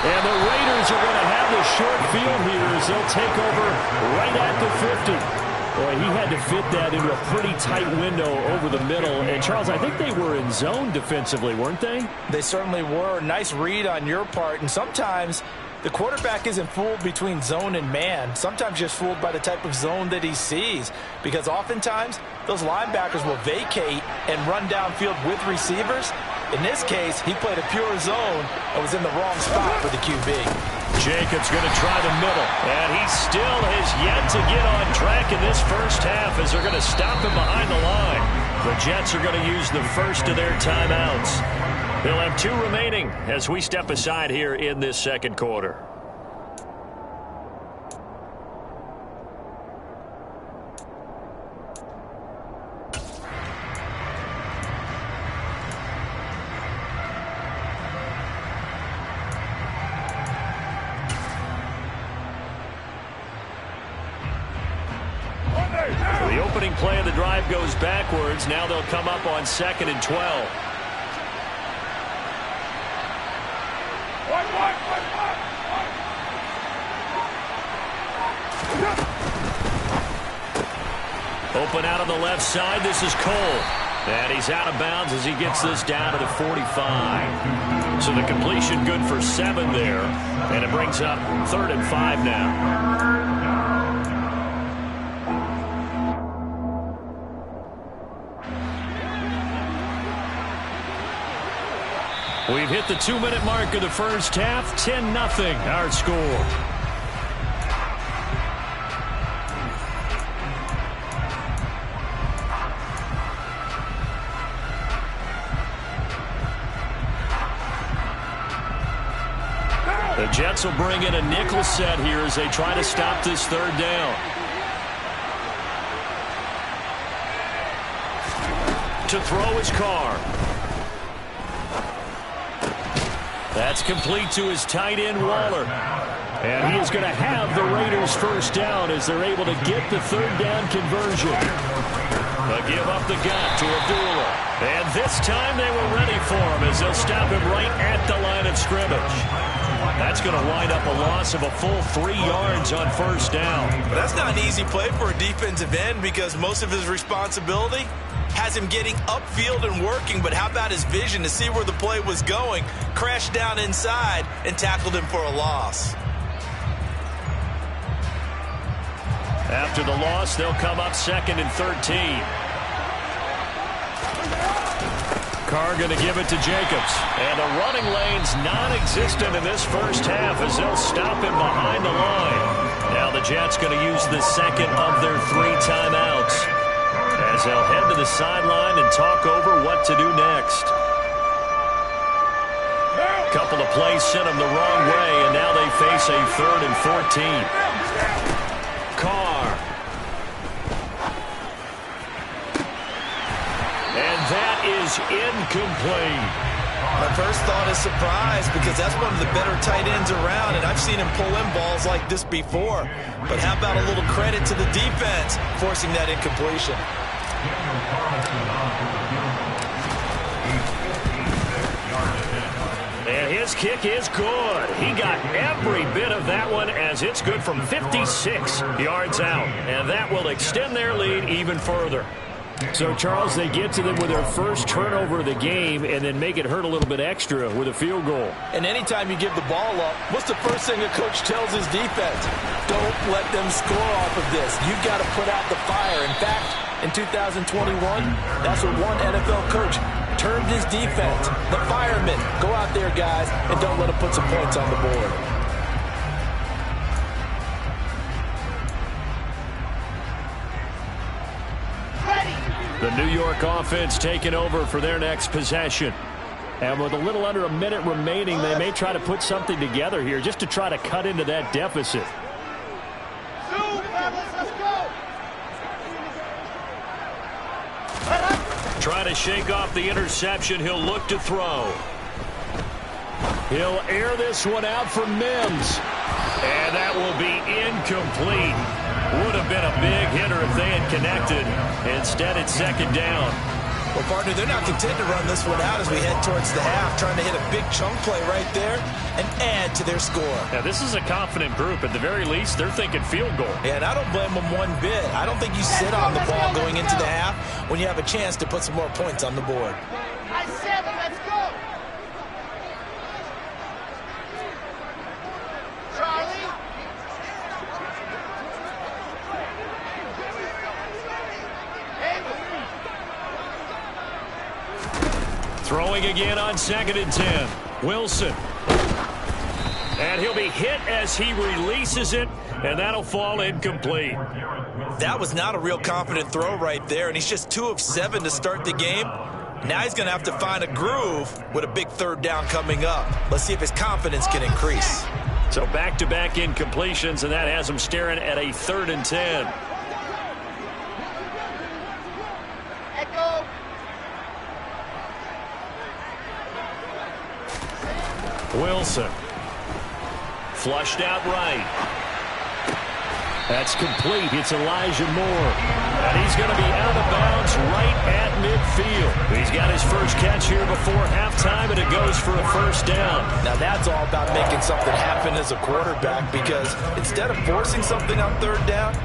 And the Raiders are going to have the short field here as they'll take over right at the 50. Boy, he had to fit that into a pretty tight window over the middle. And, Charles, I think they were in zone defensively, weren't they? They certainly were. Nice read on your part. And sometimes the quarterback isn't fooled between zone and man. Sometimes just fooled by the type of zone that he sees. Because oftentimes, those linebackers will vacate and run downfield with receivers. In this case, he played a pure zone and was in the wrong spot for the QB. Jacobs going to try the middle. And he still has yet to get on track in this first half as they're going to stop him behind the line. The Jets are going to use the first of their timeouts. They'll have 2 remaining as we step aside here in this second quarter. The opening play of the drive goes backwards. Now they'll come up on 2nd and 12. Open out on the left side. This is Cole. And he's out of bounds as he gets this down to the 45. So the completion good for 7 there. And it brings up 3rd and 5 now. We've hit the 2-minute mark of the first half. 10-0 our score. The Jets will bring in a nickel set here as they try to stop this 3rd down. To throw his Carr. That's complete to his tight end, Waller. And he is going to have the Raiders first down as they're able to get the 3rd down conversion. They'll give up the gap to Abdullah. And this time they were ready for him as they'll stop him right at the line of scrimmage. That's going to wind up a loss of a full 3 yards on first down. But that's not an easy play for a defensive end because most of his responsibility has him getting upfield and working, but how about his vision to see where the play was going, crashed down inside, and tackled him for a loss. After the loss, they'll come up 2nd and 13. Carr going to give it to Jacobs. And the running lane's non-existent in this first half as they'll stop him behind the line. Now the Jets going to use the 2nd of their 3 timeouts as they'll head to the sideline and talk over what to do next. Couple of plays sent them the wrong way, and now they face a 3rd and 14. Carr. And that is incomplete. My first thought is surprise because that's one of the better tight ends around, and I've seen him pull in balls like this before. But how about a little credit to the defense forcing that incompletion? And his kick is good. He got every bit of that one as it's good from 56 yards out. And that will extend their lead even further. So, Charles, they get to them with their first turnover of the game and then make it hurt a little bit extra with a field goal. And anytime you give the ball up, what's the first thing a coach tells his defense? Don't let them score off of this. You've got to put out the fire. In fact, in 2021, that's what one NFL coach termed his defense. The firemen. Go out there, guys, and don't let them put some points on the board. The New York offense taking over for their next possession. And with a little under a minute remaining, they may try to put something together here just to try to cut into that deficit. Try to shake off the interception. He'll look to throw. He'll air this one out for Mims. And that will be incomplete. Would have been a big hitter if they had connected. Instead, it's 2nd down. Well, partner, they're not content to run this one out as we head towards the half, trying to hit a big chunk play right there and add to their score. Now, this is a confident group. At the very least, they're thinking field goal. Yeah, and I don't blame them one bit. I don't think you sit on the ball going into the half when you have a chance to put some more points on the board. Let's go. Charlie. Throwing again on 2nd and 10. Wilson. And he'll be hit as he releases it, and that'll fall incomplete. That was not a real confident throw right there, and he's just 2 of 7 to start the game. Now he's going to have to find a groove with a big 3rd down coming up. Let's see if his confidence can increase. So back-to-back incompletions, and that has him staring at a 3rd and 10. Wilson. Flushed out right. That's complete. It's Elijah Moore. And he's going to be out of bounds right at midfield. He's got his first catch here before halftime, and it goes for a first down. Now that's all about making something happen as a quarterback, because instead of forcing something on 3rd down,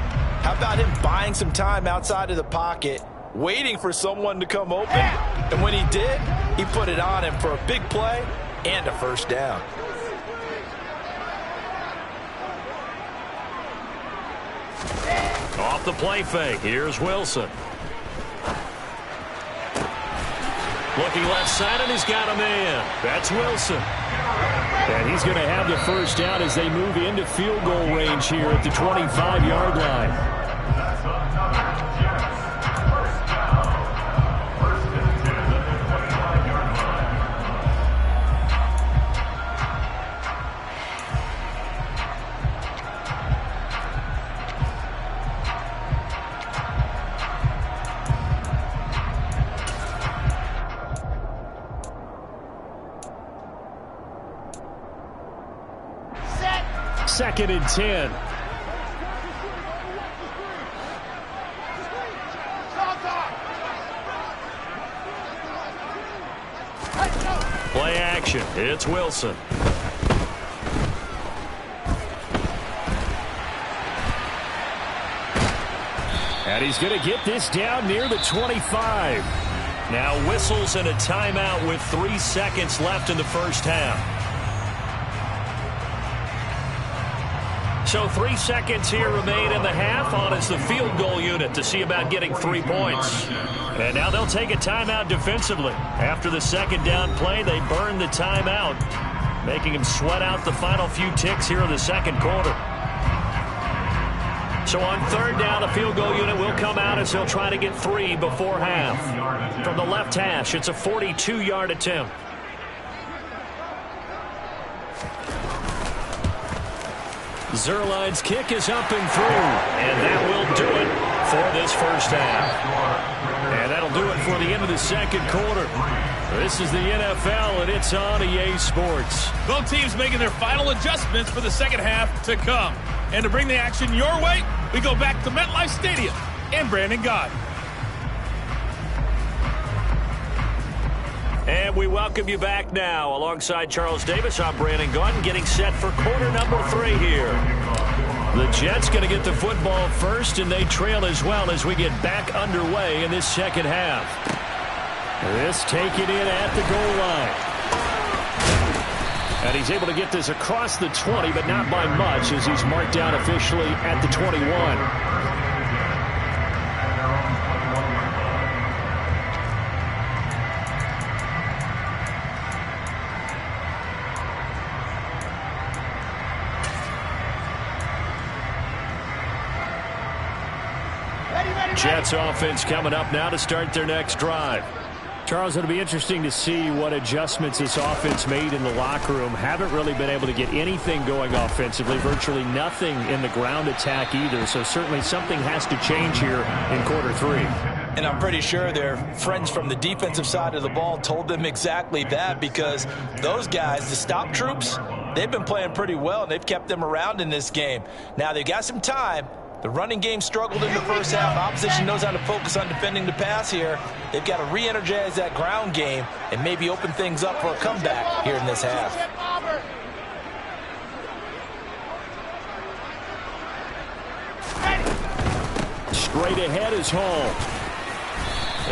How about him buying some time outside of the pocket, waiting for someone to come open? And when he did, he put it on him for a big play and a first down. Off the play fake. Here's Wilson. Looking left side, and he's got a man. That's Wilson. And he's going to have the first down as they move into field goal range here at the 25-yard line. Second and 10. Play action. It's Wilson. And he's going to get this down near the 25. Now whistles and a timeout with 3 seconds left in the first half. So 3 seconds here remain in the half. On is the field goal unit to see about getting 3 points. And now they'll take a timeout defensively. After the second down play, they burn the timeout, making him sweat out the final few ticks here in the second quarter. So on third down, a field goal unit will come out as he'll try to get 3 before half. From the left hash, it's a 42-yard attempt. Zuerlein's kick is up and through. And that will do it for this first half. And that'll do it for the end of the second quarter. This is the NFL, and it's on EA Sports. Both teams making their final adjustments for the second half to come. And to bring the action your way, we go back to MetLife Stadium in Brandon Gaudin. And we welcome you back now. Alongside Charles Davis, I'm Brandon Gaudin, getting set for quarter number 3 here. The Jets going to get the football first, and they trail as well as we get back underway in this second half. This taken in at the goal line. And he's able to get this across the 20, but not by much, as he's marked down officially at the 21. Jets offense coming up now to start their next drive. Charles, it'll be interesting to see what adjustments this offense made in the locker room. Haven't really been able to get anything going offensively, virtually nothing in the ground attack either. So certainly something has to change here in quarter 3. And I'm pretty sure their friends from the defensive side of the ball told them exactly that, because those guys, the stop troops, they've been playing pretty well, and they've kept them around in this game. Now they've got some time. The running game struggled in the first half. Opposition knows how to focus on defending the pass here. They've got to re-energize that ground game and maybe open things up for a comeback here in this half. Straight ahead is Hall.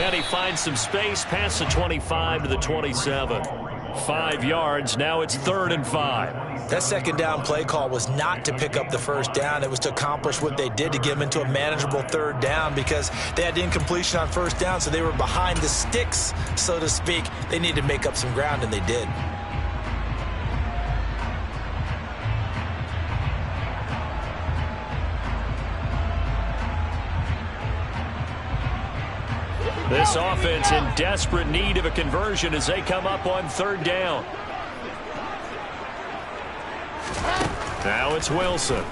And he finds some space past the 25 to the 27. 5 yards. Now it's 3rd and 5. That second down play call was not to pick up the first down. It was to accomplish what they did, to get them into a manageable 3rd down, because they had incompletion on first down, so they were behind the sticks, so to speak. They needed to make up some ground, and they did. This offense in desperate need of a conversion as they come up on 3rd down. Now it's Wilson.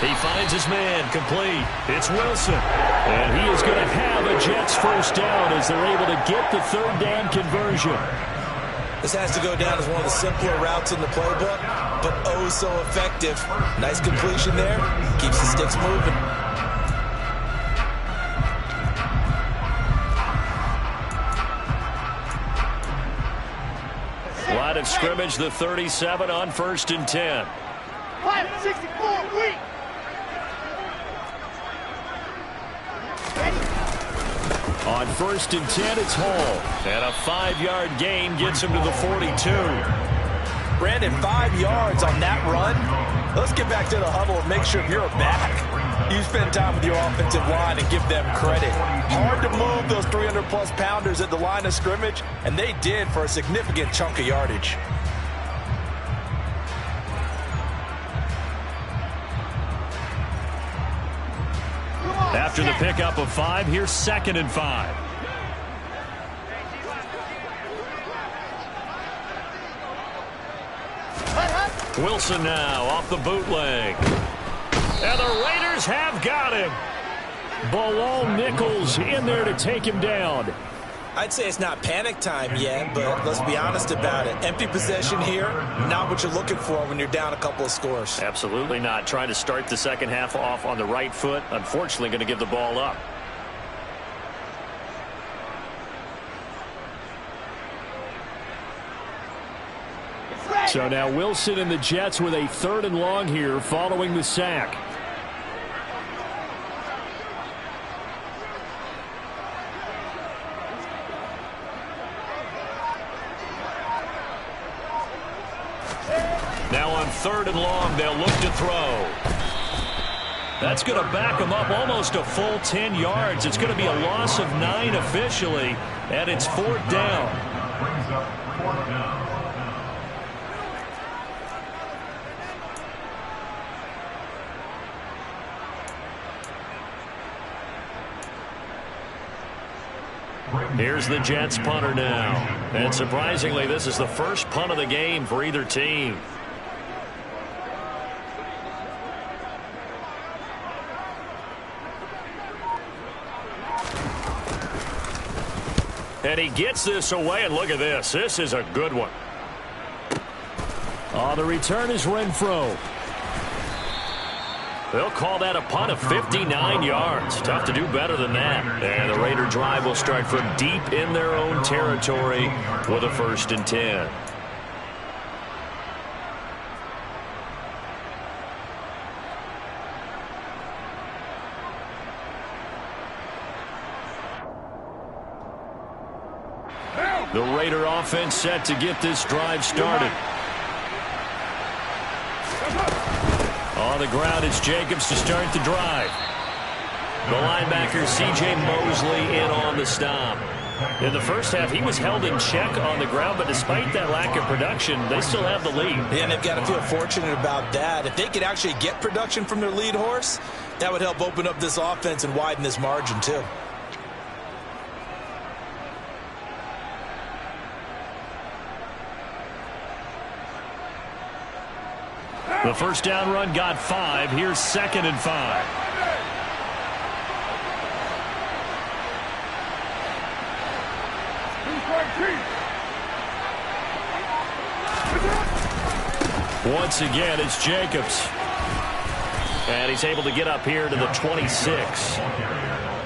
He finds his man, complete. It's Wilson. And he is going to have a Jets first down as they're able to get the 3rd down conversion. This has to go down as one of the simpler routes in the playbook, but oh so effective. Nice completion there. Keeps the sticks moving. Line of scrimmage, the 37 on 1st and 10. 64, weak. On 1st and 10, it's Hall. And a 5-yard gain gets him to the 42. Brandon, 5 yards on that run. Let's get back to the huddle and make sure you're back. You spend time with your offensive line and give them credit. Hard to move those 300-plus pounders at the line of scrimmage, and they did for a significant chunk of yardage. After the pickup of 5, here's 2nd and 5. Wilson now off the bootleg. And the Raiders have got him. Bilal Nichols in there to take him down. I'd say it's not panic time yet, but let's be honest about it. Empty possession here, not what you're looking for when you're down a couple of scores. Absolutely not. Trying to start the second half off on the right foot. Unfortunately, going to give the ball up. So now Wilson and the Jets with a 3rd and long here following the sack. Now on 3rd and long, they'll look to throw. That's going to back them up almost a full 10 yards. It's going to be a loss of 9 officially, and it's 4th down. Brings up 4th down. Here's the Jets punter now. And surprisingly, this is the first punt of the game for either team. And he gets this away, and look at this. This is a good one. The return is Renfro. They'll call that a punt of 59 yards. Tough to do better than that. And the Raider drive will start from deep in their own territory with a 1st and 10. The Raider offense set to get this drive started. On the ground, it's Jacobs to start the drive. The linebacker, C.J. Mosley, in on the stop. In the first half, he was held in check on the ground, but despite that lack of production, they still have the lead. Yeah, and they've got to feel fortunate about that. If they could actually get production from their lead horse, that would help open up this offense and widen this margin, too. The first down run got 5. Here's 2nd and 5. Once again, it's Jacobs. And he's able to get up here to the 26.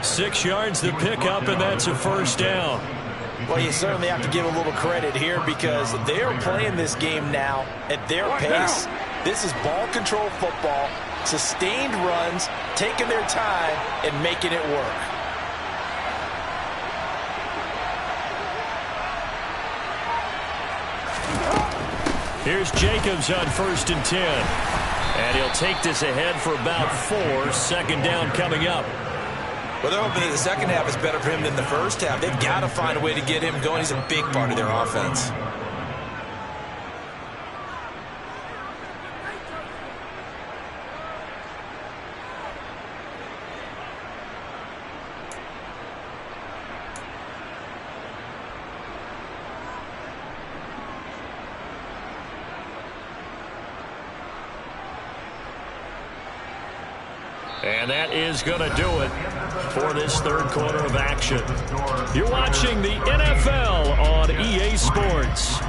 6 yards to pick up, and that's a 1st down. Well, you certainly have to give a little credit here because they are playing this game now at their pace. This is ball control football, sustained runs, taking their time, and making it work. Here's Jacobs on 1st and 10. And he'll take this ahead for about 4. 2nd down coming up. Well, they're hoping that the second half is better for him than the first half. They've got to find a way to get him going. He's a big part of their offense. And that is going to do it for this 3rd quarter of action. You're watching the NFL on EA Sports.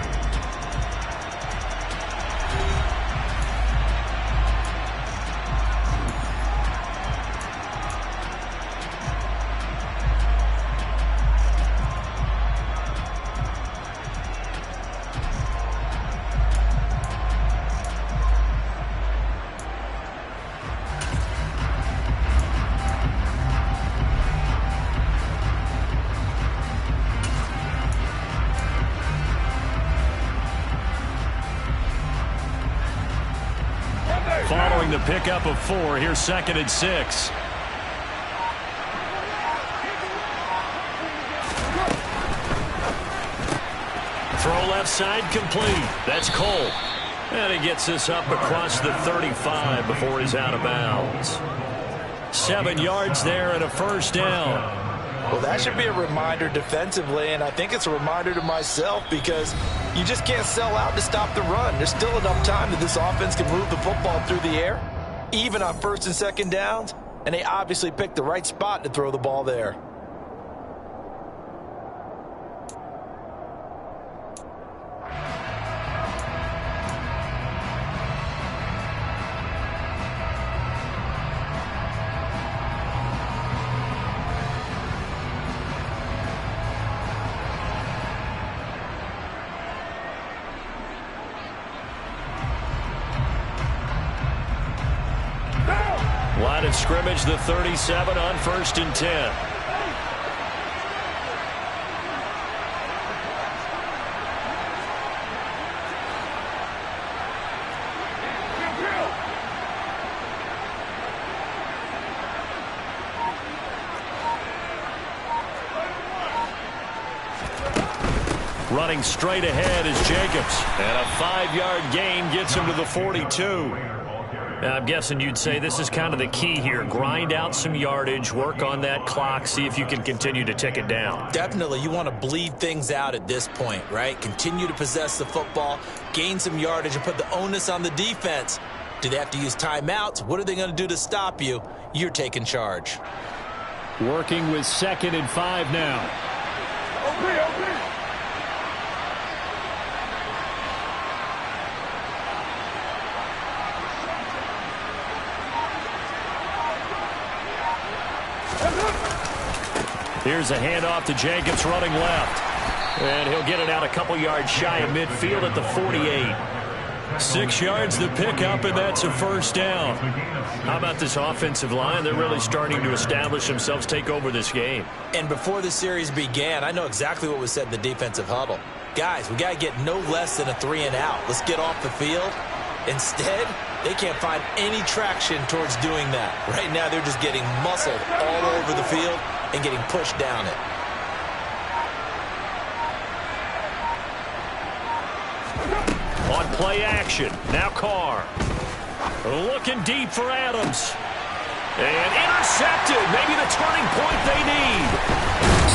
following the pickup of 4. Here's 2nd and 6. Throw left side complete. That's Cole. And he gets this up across the 35 before he's out of bounds. 7 yards there and a first down. Well, that should be a reminder defensively, and I think it's a reminder to myself because you just can't sell out to stop the run. There's still enough time that this offense can move the football through the air, even on 1st and 2nd downs, and they obviously picked the right spot to throw the ball there. Line of scrimmage, the 37 on 1st and 10. Running straight ahead is Jacobs. And a 5-yard gain gets him to the 42. Now, I'm guessing you'd say this is kind of the key here. Grind out some yardage, work on that clock, see if you can continue to tick it down. Definitely. You want to bleed things out at this point, right? Continue to possess the football, gain some yardage, and put the onus on the defense. Do they have to use timeouts? What are they going to do to stop you? You're taking charge. Working with 2nd and 5 now. Okay. Here's a handoff to Jacobs running left. And he'll get it out a couple yards shy of midfield at the 48. 6 yards the pickup, and that's a first down. How about this offensive line? They're really starting to establish themselves, take over this game. And before the series began, I know exactly what was said in the defensive huddle. Guys, we got to get no less than a 3-and-out. Let's get off the field. Instead, they can't find any traction towards doing that. Right now, they're just getting muscled all over the field and getting pushed down it. On play action, now Carr. Looking deep for Adams. And intercepted, maybe the turning point they need.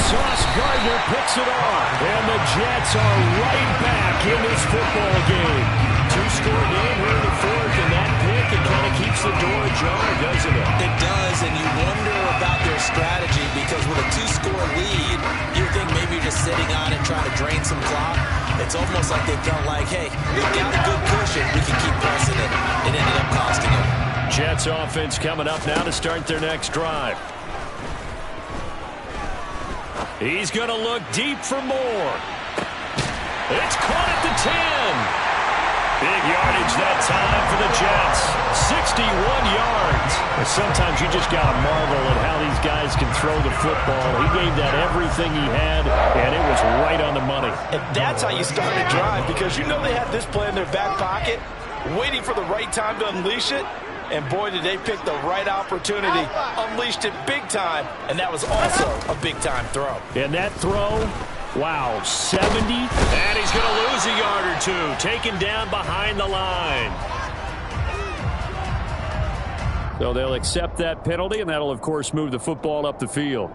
Sauce Gardner picks it off. And the Jets are right back in this football game. 2-score game here in the 4th, and that pick, it kind of keeps the door ajar, doesn't it? It does, and you wonder about their strategy because with a 2-score lead, you think maybe you're just sitting on it trying to drain some clock. It's almost like they felt like, hey, we've got a good cushion. We can keep pressing it. It ended up costing them. Jets offense coming up now to start their next drive. He's going to look deep for more. It's caught at the 10. Big yardage that time for the Jets. 61 yards. Sometimes you just got to marvel at how these guys can throw the football. He gave that everything he had, and it was right on the money. And that's how you start a drive, because you know they have this play in their back pocket, waiting for the right time to unleash it. And boy, did they pick the right opportunity. Unleashed it big time, and that was also a big-time throw. And that throw, wow, 70. And he's going to lose a yard or two, taken down behind the line. So they'll accept that penalty, and that'll, of course, move the football up the field.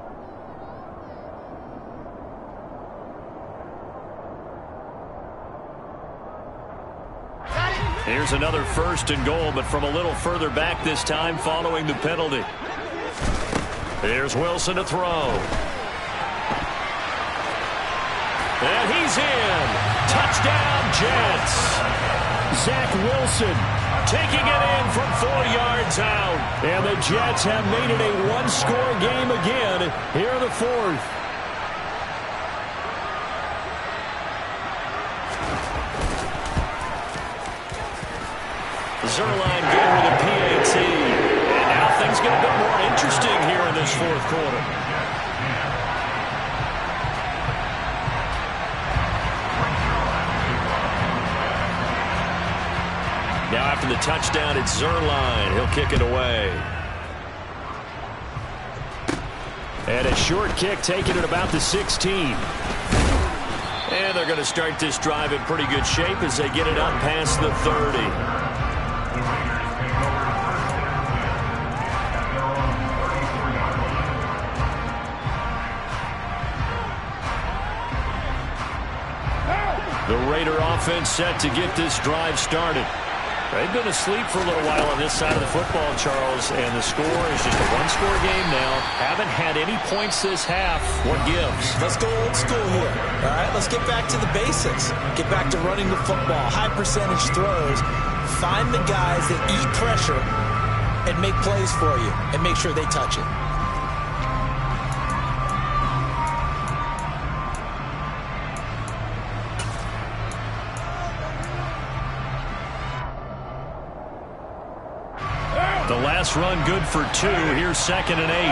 Here's another 1st and goal, but from a little further back this time following the penalty. Here's Wilson to throw. And he's in. Touchdown, Jets. Zach Wilson taking it in from 4 yards out. And the Jets have made it a 1-score game again here in the 4th. Zuerlein good with a PAT. And now things get a bit more interesting here in this 4th quarter. Now after the touchdown, it's Zuerlein. He'll kick it away. And a short kick taken at about the 16. And they're going to start this drive in pretty good shape as they get it up past the 30. The Raider offense set to get this drive started. They've been asleep for a little while on this side of the football, Charles, and the score is just a one-score game now. Haven't had any points this half. What gives? Let's go old school here. All right, let's get back to the basics. Get back to running the football, high percentage throws. Find the guys that eat pressure and make plays for you and make sure they touch it. The last run good for 2. Here's 2nd and 8.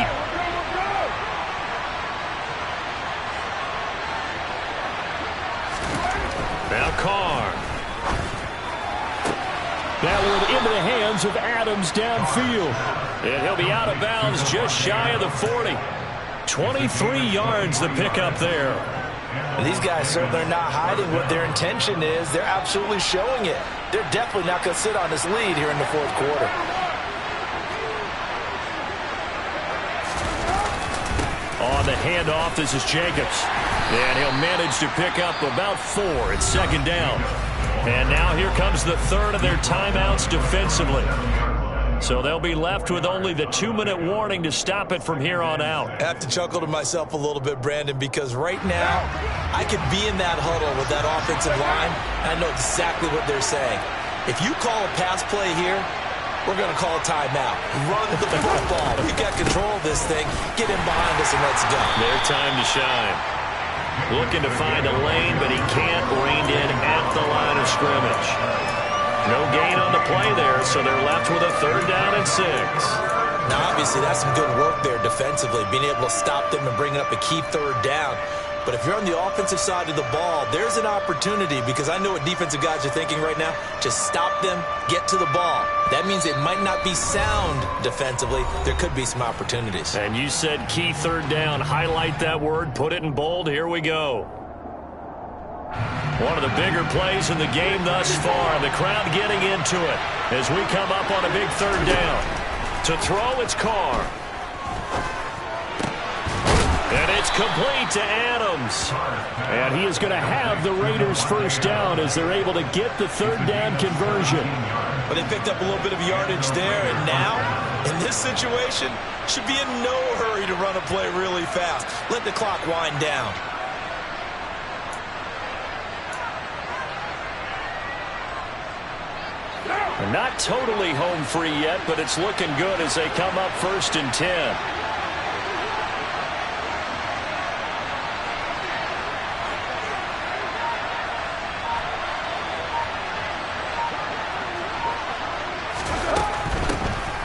Now Carr. That one into the hands of Adams downfield. And he'll be out of bounds just shy of the 40. 23 yards the pickup there. And these guys certainly are not hiding what their intention is. They're absolutely showing it. They're definitely not going to sit on this lead here in the 4th quarter. On the handoff, this is Jacobs. And he'll manage to pick up about 4. It's 2nd down. And now here comes the 3rd of their timeouts defensively. So they'll be left with only the 2-minute warning to stop it from here on out. I have to chuckle to myself a little bit, Brandon, because right now I could be in that huddle with that offensive line. And I know exactly what they're saying. If you call a pass play here, we're going to call a timeout. Run the football. We've got control of this thing. Get in behind us and let's go. Their time to shine. Looking to find a lane, but he can't. Reined in at the line of scrimmage. No gain on the play there, so they're left with a 3rd down and 6. Now, obviously, that's some good work there defensively, being able to stop them and bring up a key 3rd down. But if you're on the offensive side of the ball, there's an opportunity, because I know what defensive guys are thinking right now. Just stop them, get to the ball. That means it might not be sound defensively. There could be some opportunities. And you said key 3rd down. Highlight that word. Put it in bold. Here we go. One of the bigger plays in the game thus far. And the crowd getting into it as we come up on a big 3rd down. To throw, it's Carr. And it's complete to Adams. And he is going to have the Raiders' 1st down as they're able to get the 3rd down conversion. But they picked up a little bit of yardage there, and now, in this situation, should be in no hurry to run a play really fast. Let the clock wind down. They're not totally home free yet, but it's looking good as they come up 1st and 10.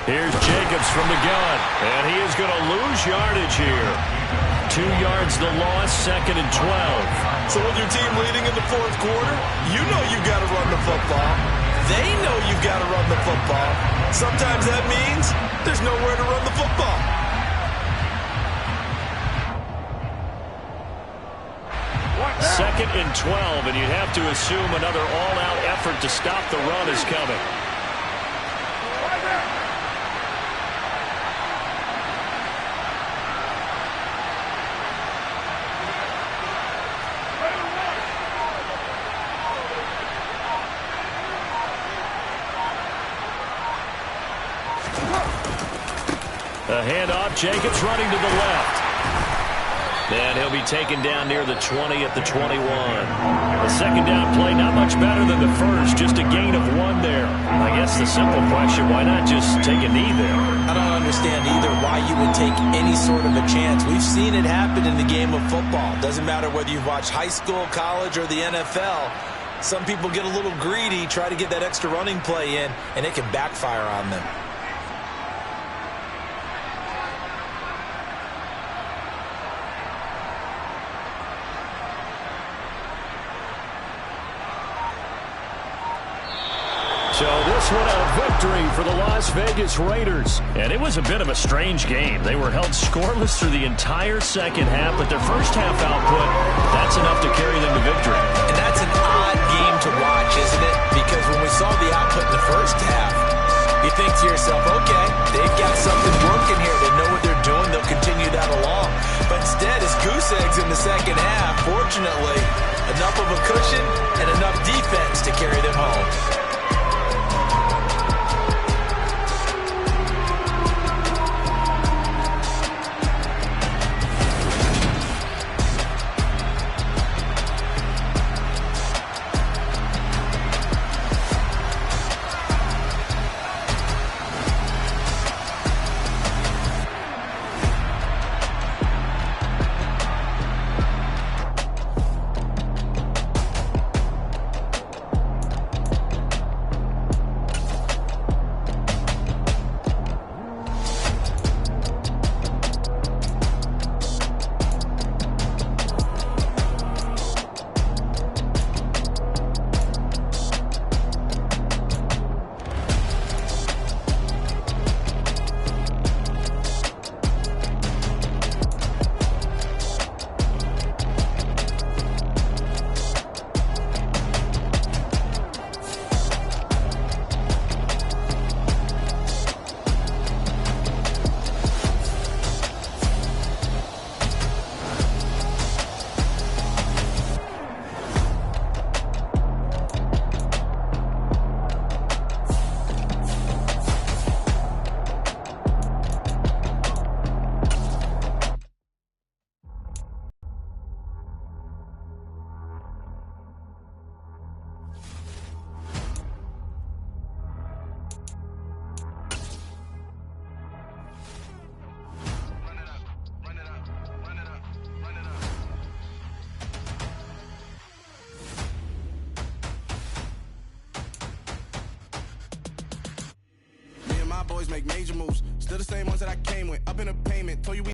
Here's Jacobs from the gun, and he is going to lose yardage here. 2 yards the loss, 2nd and 12. So with your team leading in the 4th quarter, you know you've got to run the football. They know you've got to run the football. Sometimes that means there's nowhere to run the football. Second and 12, and you'd have to assume another all-out effort to stop the run is coming. A handoff, Jacobs running to the left. And he'll be taken down near the 20 at the 21. The 2nd down play, not much better than the first, just a gain of 1 there. I guess the simple question, why not just take a knee there? I don't understand either why you would take any sort of a chance. We've seen it happen in the game of football. Doesn't matter whether you've watched high school, college, or the NFL. Some people get a little greedy, try to get that extra running play in, and it can backfire on them. So this one a victory for the Las Vegas Raiders. And it was a bit of a strange game. They were held scoreless through the entire second half, but their first half output, that's enough to carry them to victory. And that's an odd game to watch, isn't it? Because when we saw the output in the first half, you think to yourself, okay, they've got something working here. They know what they're doing. They'll continue that along. But instead, it's goose eggs in the second half. Fortunately, enough of a cushion and enough defense to carry them home. Boys make major moves. Still the same ones that I came with. Up in a payment. Told you we